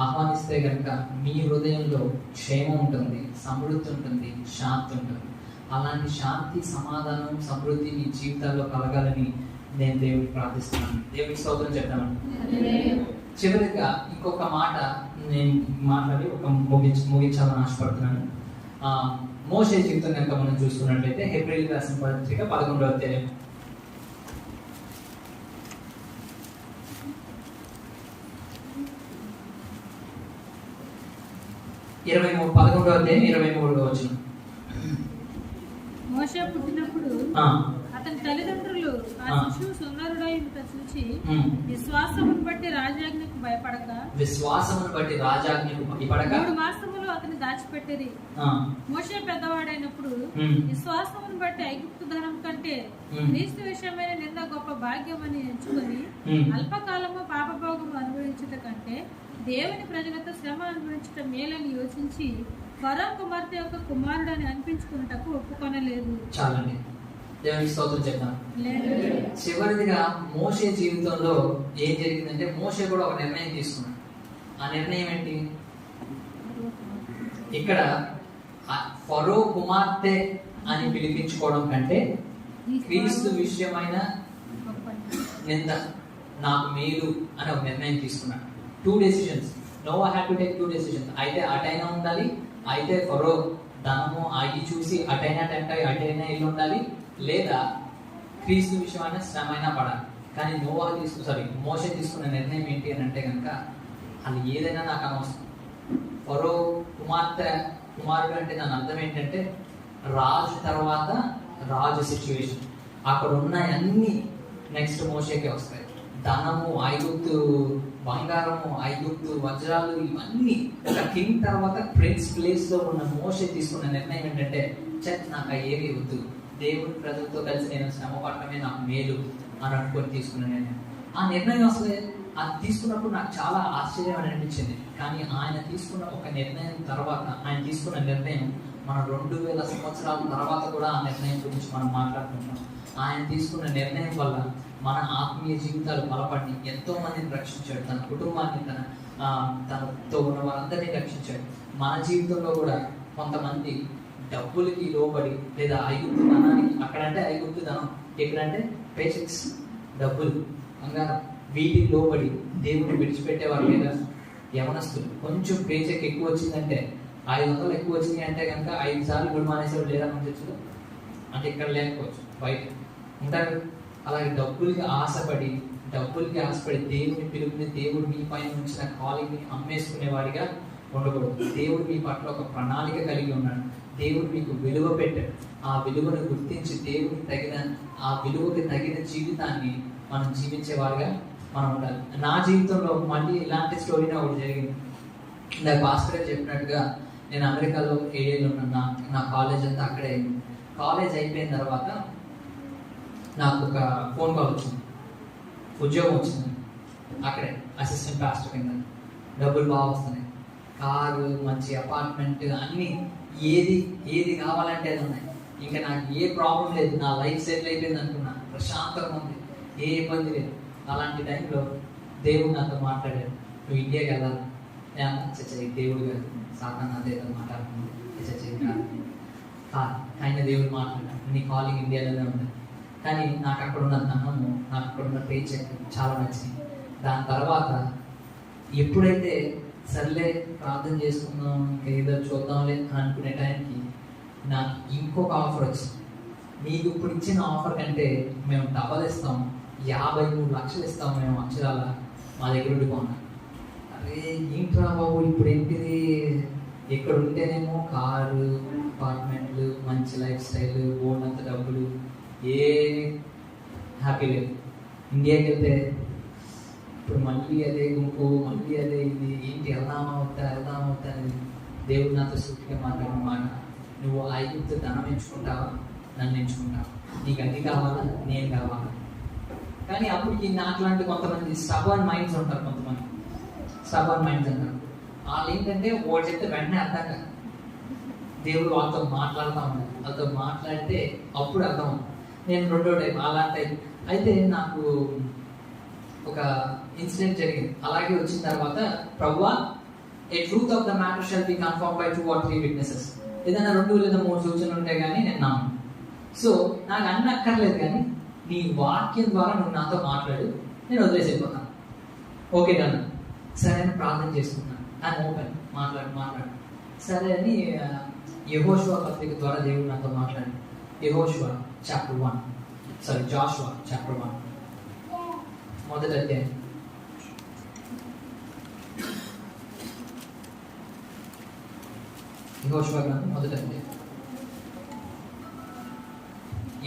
ఆహ్వానిస్తే కనుక మీ హృదయంలో క్షేమం ఉంటుంది, సమృద్ధి ఉంటుంది, శాంతి ఉంటుంది. అలాంటి శాంతి, సమాధానం, సమృద్ధి మీ జీవితాల్లో కలగాలని నేను దేవుడికి ప్రార్థిస్తున్నాను. దేవుడికి స్తోత్రం చెప్తాను. చివరిగా ఇంకొక మాట నేను మాట్లాడి ముగించాలని ఆశపడుతున్నాను. మోషే జీవితం కనుక మనం చూసుకున్నట్లయితే, హెబ్రీయులకు రాసిన పత్రిక 11వ అధ్యాయం 11వ అధ్యాయం 23వ వచనం. మోషే పుట్టినప్పుడు అతని తల్లిదండ్రులు ఆ శిశువు సుందరుడై చూసి విశ్వాసమును బట్టి రాజాజ్ఞకు భయపడక 3 మాసములు అతని దాచిపెట్టేది. మోషే పెద్దవాడైనప్పుడు విశ్వాసమును బట్టి ఐగుప్తు ధనం కంటే క్రీస్తు విషయమైన నింద గొప్ప భాగ్యమని ఎంచుకొని అల్పకాలము పాపభోగము అనుభవించుట కంటే దేవుని ప్రజలతో శ్రమ అనుభవించటం మేలని యోచించి ఫరో కుమార్తె యొక్క కుమారుడు అని అనిపించుకున్నటకు ఒప్పుకొనలేదు. చాలండి, దేవునికి స్తోత్రం చెప్తాను. చివరిదిగా మోషే జీవితంలో ఏం జరిగిందంటే, మోషే కూడా ఒక నిర్ణయం తీసుకున్నాడు. ఆ నిర్ణయం ఏంటి? ఇక్కడ ఫరో కుమార్తె అని పిలిపించుకోవడం కంటే క్రీస్తు విషయమైన నింద నాకు మేలు అని ఒక నిర్ణయం తీసుకున్నాడు. 2 decisions. Noah had to take 2 decisions. అయితే అటైనా ఉండాలి, అయితే ఫరో ధనము ఆగి చూసి అటైనా టెంట్ అయ్యి అటైనా ఇల్లు ఉండాలి, లేదా క్రీస్తు విషయమైన శ్రమైనా పడాలి. కానీ మోషే తీసుకున్న నిర్ణయం ఏంటి అని అంటే కనుక, అది ఏదైనా నాకు అనవసరం. ఫరో కుమారుడు అంటే దాని అర్థం ఏంటంటే రాజు తర్వాత రాజు సిచ్యువేషన్. అక్కడ ఉన్న అన్ని నెక్స్ట్ మోషేకే వస్తాయి. ధనము, ఐగుప్తు బంగారము, ఐగుప్తు వజ్రాలు, ఇవన్నీ ఒక కింగ్ తర్వాత ప్రిన్స్ ప్లేస్ లో ఉన్న మోషే తీసుకున్న నిర్ణయం ఏంటంటే, నాకు ఏవి వద్దు, దేవుడి ప్రజలతో కలిసి నేను శ్రమ పడటమే నాకు మేలు అని అనుకొని తీసుకున్న నిర్ణయం. ఆ నిర్ణయం అసలు అది తీసుకున్నప్పుడు నాకు చాలా ఆశ్చర్యం అని అనిపించింది. కానీ ఆయన తీసుకున్న ఒక నిర్ణయం తర్వాత, ఆయన తీసుకున్న నిర్ణయం మన 2000 సంవత్సరాల తర్వాత కూడా ఆ నిర్ణయం గురించి మనం మాట్లాడుకుంటాం. ఆయన తీసుకున్న నిర్ణయం వల్ల మన ఆత్మీయ జీవితాలు బలపడి ఎంతో మందిని రక్షించాడు, తన కుటుంబాన్ని, తనతో ఉన్న వారందరినీ రక్షించాడు. మన జీవితంలో కూడా కొంతమంది డబ్బులకి లోబడి, లేదా ఐగుప్తు ధనానికి, అక్కడంటే ఐగుప్తు ధనం, ఎక్కడంటే పేచెక్స్, డబ్బులు, బంగారం, వీటికి లోబడి దేవుడిని విడిచిపెట్టేవారు లేదా యవనస్తులు. కొంచెం పేచెక్ ఎక్కువ వచ్చిందంటే, 500 ఎక్కువ వచ్చింది అంటే కనుక 5 సార్లు గుడి మానేసేవాడు లేదా మన చర్చలో, అంటే ఇక్కడ లేకపోవచ్చు, బయట ఉంటారు. అలాగే డబ్బులకి ఆశపడి దేవుని పిలుపుని, దేవుడు మీ పైన ఉంచిన కాలింగ్ని అమ్మేసుకునేవాడిగా ఉండకూడదు. దేవుడు మీ పట్ల ఒక ప్రణాళిక కలిగి ఉన్నాడు. దేవుడు మీకు విలువ పెట్టాడు. ఆ విలువను గుర్తించి ఆ విలువకి తగిన జీవితాన్ని మనం జీవించేవారుగా మనం ఉండాలి. నా జీవితంలో మళ్ళీ ఇలాంటి స్టోరీనే ఒకటి జరిగింది. నా భాస్కర్ చెప్పినట్టుగా నేను అమెరికాలో 7 ఏళ్ళు ఉన్నాను. నా కాలేజ్ అంతా అక్కడే అయింది. కాలేజ్ అయిపోయిన తర్వాత నాకు ఒక ఫోన్ కాల్ వచ్చింది, ఉద్యోగం వచ్చింది అక్కడే అసిస్టెంట్ పాస్టర్ కింద. డబ్బులు బాగా వస్తున్నాయి, కారు, మంచి అపార్ట్మెంట్, అన్నీ ఏది కావాలంటే అది ఉన్నాయి. ఇంకా నాకు ఏ ప్రాబ్లం లేదు, నా లైఫ్ సెటిల్ అయిపోయింది అనుకున్నా, ప్రశాంతంగా ఉంది, ఏ ఇబ్బంది లేదు. అలాంటి టైంలో దేవుడు నాతో మాట్లాడాడు, నువ్వు ఇండియాకి వెళ్ళాలి. దేవుడు గారు సాతాన్ అదే మాట్లాడుతుంది, ఆయన దేవుడు మాట్లాడాడు, నీ కాలింగ్ ఇండియాలోనే ఉంది. కానీ నాకు అక్కడ ఉన్న ధనము, నాకు అక్కడ ఉన్న పే చెక్ చాలా నచ్చింది. దాని తర్వాత ఎప్పుడైతే సర్లే ప్రార్థన చేసుకుందాం, ఏదో చూద్దాంలే అని అనుకునే టైంకి నాకు ఇంకొక ఆఫర్ వచ్చింది. మీకు ఇప్పుడు ఇచ్చిన ఆఫర్ కంటే మేము డబల్ ఇస్తాం, 53 లక్షలు ఇస్తాం మేము అక్షరాల, మా దగ్గర ఉండిపోన్నాం. అరే ఏంట్రా బాబు, ఇప్పుడు ఏంటిది, ఇక్కడ ఉంటేనేమో కారు, అపార్ట్మెంట్లు, మంచి లైఫ్ స్టైల్, ఓన్నంత డబ్బులు, ఏ హ్యాపీ లేదు. ఇండియాకి వెళ్తే ఇప్పుడు మళ్ళీ అదే గుంపు, మళ్ళీ అదే ఇది, ఏంటి వెళ్దామవుతా అని దేవుడు నాతో సూటిగా మాట్లాడిన మాట, నువ్వు ఐగుప్తు ధనం ఎంచుకుంటావా, నన్ను ఎంచుకుంటావా, నీకు అది కావాలా, నేను కావాలా. కానీ అప్పటికి నాకులాంటి కొంతమంది స్టబర్న్ మైండ్స్ ఉంటారు, కొంతమంది స్టబర్న్ మైండ్స్ అంటారు. వాళ్ళు ఏంటంటే వాడు చెప్తే వెంటనే అర్థం కాదు. దేవుడు వాళ్ళతో మాట్లాడుతూ ఉన్నాడు, వాళ్ళతో మాట్లాడితే అప్పుడు అర్థం అవుతుంది. నేను 2వ టైప్ అలాంటి టైప్. అయితే నాకు ఒక ఇన్సిడెంట్ జరిగింది. అలాగే వచ్చిన తర్వాత, ప్రభువా, a truth of the matter shall be confirmed by 2 or 3 witnesses. ఏదైనా 2 లేదా 3 సూచనలు ఉంటాయి కానీ నేను నమ్మను. సో నాకు అన్ని అక్కర్లేదు, కానీ నీ వాక్యం ద్వారా నువ్వు నాతో మాట్లాడు, నేను వదిలేసిపోతాను. ఓకే డన్, సరే అని ప్రార్థన చేసుకున్నాను. ఆయన ఓపెన్ మాట్లాడు సరే అని యెహోషువ పత్రిక ద్వారా దేవుడు నాతో మాట్లాడు. యెహోషువ chapter 1, Joshua chapter 1, మొదటి అధ్యాయం. యెహోషువ గ్రంథం మొదటి అధ్యాయం.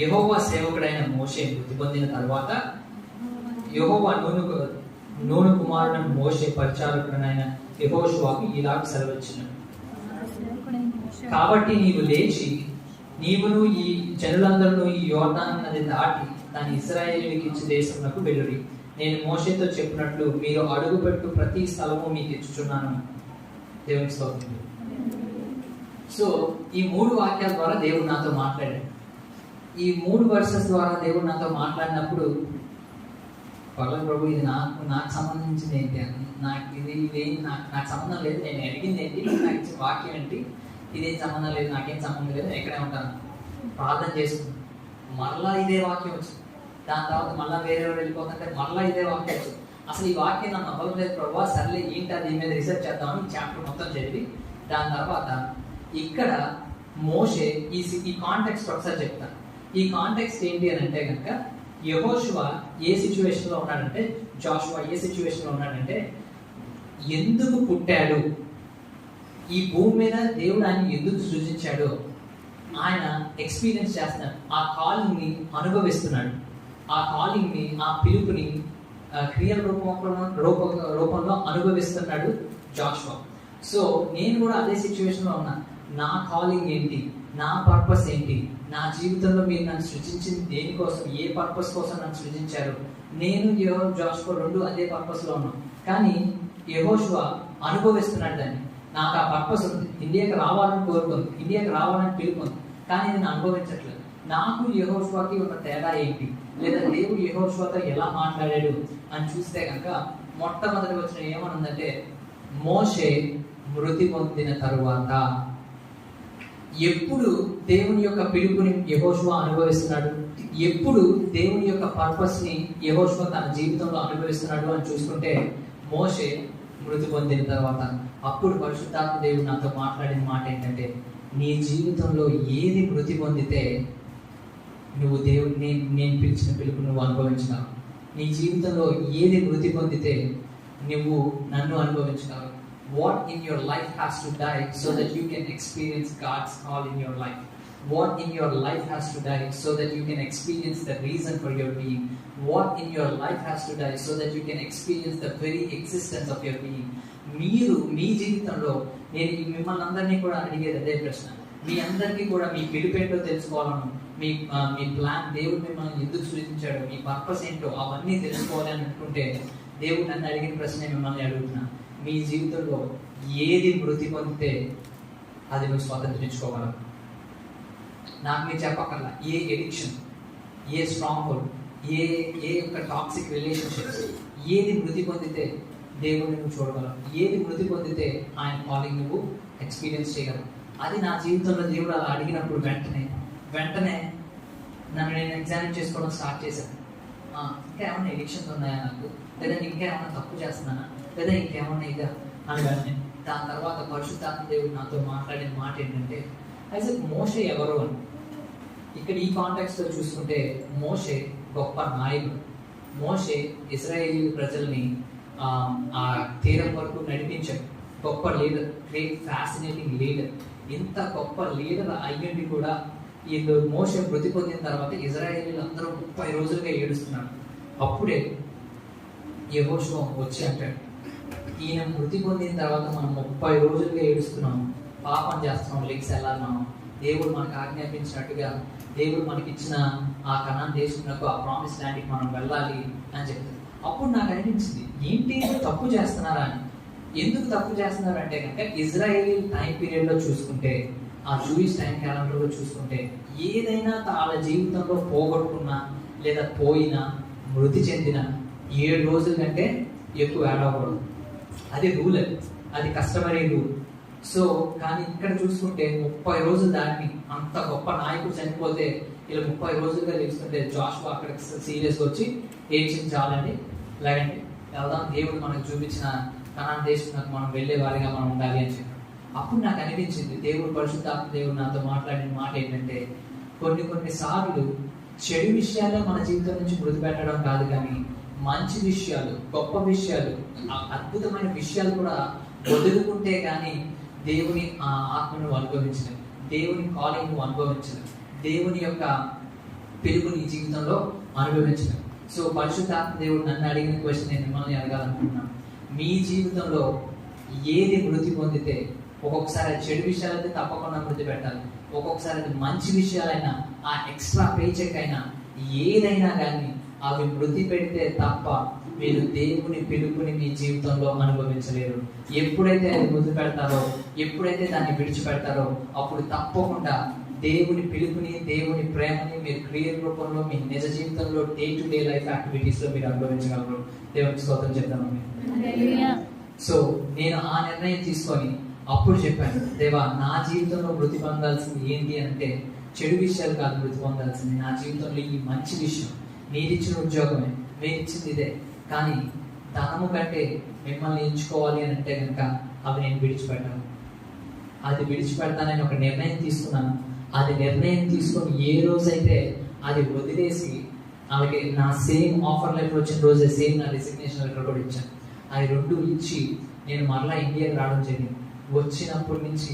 యెహోవా సేవకుడైన మోషే మృతి పొందిన తర్వాత యెహోవా నూను కుమారుడైన మోషే పరిచారకుడైన యెహోషువకు ఇలాగ సెలవిచ్చినాడు, కాబట్టి నీవు లేచి, నీవును ఈ జనులందరూ ఈ యోర్దాను నది దాటి దాని ఇశ్రాయేలుకి ఇచ్చి దేశమునకు వెళ్ళుడి. నేను మోషేతో చెప్పినట్లు మీరు అడుగుపెట్టు ప్రతి స్థలము మీకు ఇచ్చుచున్నాను. దేవుని స్తోత్రం. సో ఈ 3 వాక్యాల ద్వారా దేవుడు నాతో మాట్లాడాడు. ఈ 3 వర్సెస్ ద్వారా దేవుడు నాతో మాట్లాడినప్పుడు ప్రభు ఇది నాకు సంబంధించింది ఏంటి అని, నాకు సంబంధం లేదు, నేను అడిగింది ఏంటి, నాకు ఇచ్చిన వాక్యం ఏంటి, ఇదేం సంబంధం లేదు, నాకేం సంబంధం లేదు, ఎక్కడే ఉంటాను ప్రార్థన చేసుకుంటాను. మరలా ఇదే వాక్యం వచ్చింది. దాని తర్వాత మళ్ళీ వేరేవారు వెళ్ళిపోతుంటే మళ్ళీ ఇదే వాక్యం వచ్చింది. అసలు ఈ వాక్యం నన్ను అవ్వలేదు ప్రభావ, సర్లే ఏంటి దీని మీద రీసెర్చ్ చేద్దామని చాప్టర్ మొత్తం చదివి దాని తర్వాత ఇక్కడ మోషే ఈ కాంటెక్స్ట్ ఒకసారి చెప్తాను. ఈ కాంటెక్స్ట్ ఏంటి అని అంటే కనుక యెహోషువ ఏ సిచ్యువేషన్ లో ఉన్నాడంటే, జాషువా ఏ సిచ్యువేషన్ లో ఉన్నాడంటే, ఎందుకు పుట్టాడు, ఈ భూమి మీద దేవుడు ఆయన ఎందుకు సృజించాడో ఆయన ఎక్స్పీరియన్స్ చేస్తున్నాడు. ఆ కాలింగ్ ని అనుభవిస్తున్నాడు. ఆ కాలింగ్ ని, ఆ పిలుపుని క్రియల రూపంలో అనుభవిస్తున్నాడు జాషువా. సో నేను కూడా అదే సిచ్యువేషన్ లో ఉన్నా. నా కాలింగ్ ఏంటి, నా పర్పస్ ఏంటి, నా జీవితంలో మీరు నన్ను సృజించింది దేనికోసం, ఏ పర్పస్ కోసం నన్ను సృజించారు. నేను జాషువా 2 అదే పర్పస్ లో ఉన్నాం. కానీ యెహోషువ అనుభవిస్తున్నాడు దాన్ని. నాకు ఆ పర్పస్ ఉంది, ఇండియాకి రావాలని కోరుకుంది, ఇండియాకి రావాలని పిలుపుంది, కానీ నేను అనుభవించట్లేదు. నాకు యెహోషువకి ఉన్న తేడా ఏంటి, లేదా దేవుడు యెహోషువతో ఎలా మాట్లాడాడు అని చూస్తే కనుక మొట్టమొదటి వచ్చిన ఏమనుందంటే, మోషే మృతి పొందిన తరువాత. ఎప్పుడు దేవుని యొక్క పిలుపుని యెహోషువ అనుభవిస్తున్నాడు, ఎప్పుడు దేవుని యొక్క పర్పస్ ని యెహోషువ తన జీవితంలో అనుభవిస్తున్నాడు అని చూసుకుంటే మోషే మృతి పొందిన తర్వాత. అప్పుడు పరిశుద్ధాత్మ దేవుడు నాతో మాట్లాడిన మాట ఏంటంటే, నీ జీవితంలో ఏది మృతి పొందితే నువ్వు దేవుడిని, నేను పిలిచిన పిలుపు నువ్వు అనుభవించినావు. నీ జీవితంలో ఏది మృతి పొందితే నువ్వు నన్ను అనుభవించినావు. What in your life has to die so that you can experience God's call in your life? What in your life has to die so that you can experience the reason for your being? What in your life has to die so that you can experience the very existence of your being? మీరు మీ జీవితంలో, నేను మిమ్మల్ని అందరినీ కూడా అడిగేది అదే ప్రశ్న. మీ అందరికీ కూడా మీ పిలుపేంటో తెలుసుకోవాలను, మీ ప్లాన్, దేవుడు మిమ్మల్ని ఎందుకు సృజించాడో, మీ పర్పస్ ఏంటో అవన్నీ తెలుసుకోవాలని అనుకుంటే దేవుడు నన్ను అడిగిన ప్రశ్న మిమ్మల్ని అడుగుతున్నా. మీ జీవితంలో ఏది మృతి పొందితే అది నువ్వు స్వతంత్రించుకోగలవు. నాకు మీరు చెప్పక్కర్లా, ఏ ఎడిక్షన్, ఏ స్ట్రాంగ్ హోల్డ్, ఏ యొక్క టాక్సిక్ రిలేషన్షిప్స్, ఏది మృతి పొందితే దేవుడిని నువ్వు చూడగలవు, ఏది మృతి పొందితే ఆయన కాలింగ్ నువ్వు ఎక్స్పీరియన్స్ చేయగలవు. అది నా జీవితంలో దేవుడు అలా అడిగినప్పుడు వెంటనే నన్ను నేను ఎగ్జామిన్ చేసుకోవడం స్టార్ట్ చేశాను. ఇంకా ఏమైనా ఎడిక్షన్స్ ఉన్నాయా నాకు, లేదా ఇంకా ఏమైనా తప్పు చేస్తున్నానా, లేదా ఇంకేమన్నా ఇదా అని వెంటనే. దాని తర్వాత పరిశుద్ధాత్మ దేవుడు నాతో మాట్లాడిన మాట ఏంటంటే, అయితే మోషే ఎవరు అని. ఇక్కడ ఈ కాంటెక్స్ట్ లో చూసుకుంటే మోషే గొప్ప నాయకుడు. మోషే ఇశ్రాయేలు ప్రజల్ని ఆ తీరం వరకు నడిపించాడు. గొప్ప లీడర్, గ్రేట్ ఫ్యాసినేటింగ్ లీడర్. ఇంత గొప్ప లీడర్ అయ్యండి కూడా వీళ్ళు మోషే మృతి పొందిన తర్వాత ఇశ్రాయేలీలు అందరూ 30 రోజులుగా ఏడుస్తున్నారు. అప్పుడే యెహోషువ వచ్చి అంటాడు, ఈయన మృతి పొందిన తర్వాత మనం 30 రోజులుగా ఏడుస్తున్నాం, పాపం చేస్తున్నాం, లెగ్స్ వెళ్ళాలన్నాం, దేవుడు మనకు ఆజ్ఞాపించినట్టుగా దేవుడు మనకి ఇచ్చిన ఆ కనాన్ దేశంలో ఆ ప్రామిస్ ల్యాండ్కి మనం వెళ్ళాలి అని చెప్తారు. అప్పుడు నాకు అనిపించింది, ఏంటి తప్పు చేస్తున్నారా అని. ఎందుకు తప్పు చేస్తున్నారు అంటే కనుక ఇజ్రాయేలీ టైం పీరియడ్ లో చూసుకుంటే, ఆ జూయిష్ టైం క్యాలెండర్ లో చూసుకుంటే, ఏదైనా వాళ్ళ జీవితంలో పోగొట్టుకున్నా లేదా పోయినా మృతి చెందిన 7 రోజుల కంటే ఎక్కువ ఏడవకూడదు. అది రూల్, అది కస్టమరీ రూల్. సో కానీ ఇక్కడ చూసుకుంటే 30 రోజులు దాన్ని, అంత గొప్ప నాయకుడు చనిపోతే ఇలా 30 రోజులుగా తెలుస్తుంటే జాషువా అక్కడికి సీరియస్గా వచ్చి చాలండి, లేదండి వెళ్దాం, దేవుడు మనకు చూపించిన కనాన్ దేశం మనం వెళ్ళే వారిగా మనం ఉండాలి అని చెప్పాడు. అప్పుడు నాకు అనిపించింది, దేవుడు పరిశుద్ధాత్మ దేవుడు నాతో మాట్లాడిన మాట ఏంటంటే, కొన్ని సార్లు చెడు విషయాలే మన జీవితం నుంచి మృతి పెట్టడం కాదు, కానీ మంచి విషయాలు, గొప్ప విషయాలు, అద్భుతమైన విషయాలు కూడా వదులుకుంటే కానీ దేవుని ఆత్మను అనుభవించలేదు, దేవుని కాలింగ్ నువ్వు అనుభవించలేదు, దేవుని యొక్క పిలుపు నీ జీవితంలో అనుభవించలేదు. సో పరిశుద్ధాత్మ దేవుడు నన్ను అడిగిన క్వశ్చన్ నేను మిమ్మల్ని అడగాలనుకుంటున్నాను. మీ జీవితంలో ఏది మృతి పొందితే, ఒక్కొక్కసారి చెడు విషయాలైతే తప్పకుండా మృతి పెట్టాలి, ఒక్కొక్కసారి అది మంచి విషయాలైనా, ఆ ఎక్స్ట్రా పే చెక్ అయినా, ఏదైనా కానీ అవి మృతి పెడితే తప్ప మీరు దేవుని పిలుపుని మీ జీవితంలో అనుభవించలేరు. ఎప్పుడైతే అది మొదలు పెడతారో, ఎప్పుడైతే దాన్ని విడిచిపెడతారో, అప్పుడు తప్పకుండా దేవుని పిలుపుని, దేవుని ప్రేమని మీరు క్రియల రూపంలో మీ నిజ జీవితంలో day to day life activities లో మీరు అనుభవించగలరు. దేవునికి స్తోత్రం చెప్తాను. సో నేను ఆ నిర్ణయం తీసుకొని అప్పుడు చెప్పాను, దేవా నా జీవితంలో మృతి పొందాల్సింది ఏంటి అంటే చెడు విషయాలు కాదు మృతి పొందాల్సింది. నా జీవితంలో ఈ మంచి విషయం, మీరిచ్చిన ఉద్యోగమే, మీరిచ్చింది ఇదే, కానీ ధనము కంటే మిమ్మల్ని ఎంచుకోవాలి అని అంటే కనుక అవి నేను విడిచిపెట్టాను. అది విడిచిపెడతానని ఒక నిర్ణయం తీసుకున్నాను. అది నిర్ణయం తీసుకొని ఏ రోజైతే అది వదిలేసి, అలాగే నా సేమ్ ఆఫర్ లెటర్ వచ్చిన రోజే సేమ్ నా రిజిగ్నేషన్ లెటర్ కూడా ఇచ్చాను. అవి రెండు ఇచ్చి నేను మరలా ఇండియాకి రావడం జరిగింది. వచ్చినప్పటి నుంచి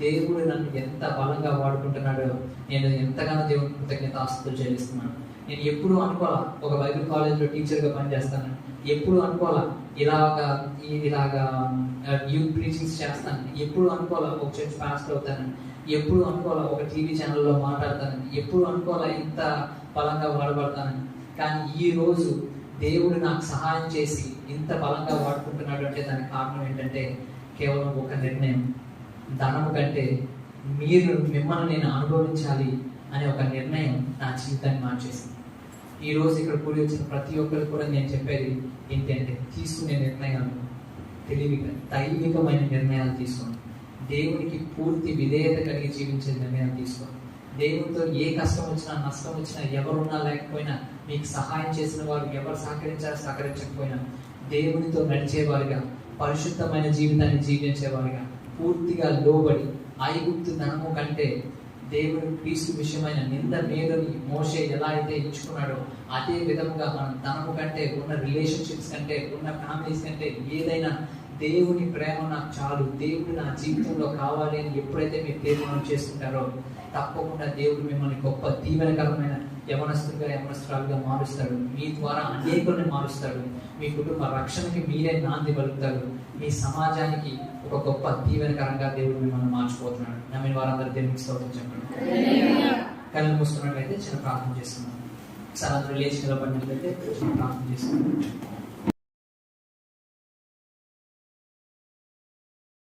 దేవుడు నన్ను ఎంత బలంగా వాడుకుంటున్నాడో నేను ఎంతగానో దేవుడికి కృతజ్ఞతాస్తుతులు చెల్లిస్తున్నాను. నేను ఎప్పుడు అనుకోవాలా ఒక బైబిల్ కాలేజ్లో టీచర్గా పనిచేస్తాను, ఎప్పుడు అనుకోవాలా ఇలాగా యూత్ ప్రీచింగ్స్ చేస్తాను, ఎప్పుడు అనుకోవాలా ఒక చర్చ్ పాస్టర్ అవుతానని, ఎప్పుడు అనుకోవాలా ఒక టీవీ ఛానల్లో మాట్లాడతానని, ఎప్పుడు అనుకోవాలా ఇంత బలంగా వాడబడతానని. కానీ ఈ రోజు దేవుడు నాకు సహాయం చేసి ఇంత బలంగా వాడుకుంటున్నాడు అంటే దానికి కారణం ఏంటంటే కేవలం ఒక నిర్ణయం. ధనము కంటే మిమ్మల్ని నేను అనుభవించాలి అనే ఒక నిర్ణయం నా జీవితాన్ని మార్చేసింది. ఈ రోజు ఇక్కడ కూడి వచ్చిన ప్రతి ఒక్కరికి కూడా నేను చెప్పేది ఏంటంటే, తీసుకునే నిర్ణయాలు తెలివిగా, దైవికమైన నిర్ణయాలు తీసుకోండి. దేవునికి పూర్తి విధేయత కలిగి జీవించే నిర్ణయాలు తీసుకోండి. దేవునితో ఏ కష్టం వచ్చినా, నష్టం వచ్చినా, ఎవరున్నా లేకపోయినా, మీకు సహాయం చేసిన వారు ఎవరు సహకరించకపోయినా దేవునితో నడిచేవారుగా, పరిశుద్ధమైన జీవితాన్ని జీవించేవారుగా, పూర్తిగా లోబడి ఐగుప్తు ధనము కంటే దేవుని క్రీస్తు విషయమైన నింద మేలుని మోషే ఎలా అయితే ఇచ్చుకున్నాడో అదే విధంగా మనం ధనము కంటే, ఉన్న రిలేషన్షిప్స్ కంటే, ఉన్న ఫ్యామిలీస్ కంటే ఏదైనా దేవుని ప్రేమ నాకు చాలు, దేవుడు నా జీవితంలో కావాలి అని ఎప్పుడైతే మీరు తీర్మానం చేసుకుంటారో తప్పకుండా దేవుడు మిమ్మల్ని గొప్ప దీవెనకరమైన యవనస్తురాలుగా మారుస్తాడు. మీ ద్వారా అనేకుల్ని మారుస్తాడు. మీ కుటుంబ రక్షణకి మీరే నాంది పలుకుతాడు. మీ సమాజానికి ఒక గొప్ప దీవెనకరంగా దేవుడు మిమ్మల్ని మార్చిపోతున్నాడు. నమ్మిన వారందరూ దేవునికి స్తోత్రం చెప్పండి. కళ్ళు మూసుకున్నట్లయితే చిన్న ప్రార్థన చేస్తున్నాం. సరే లేచి నిలబడినట్లయితే చిన్న ప్రార్థన చేస్తున్నాం.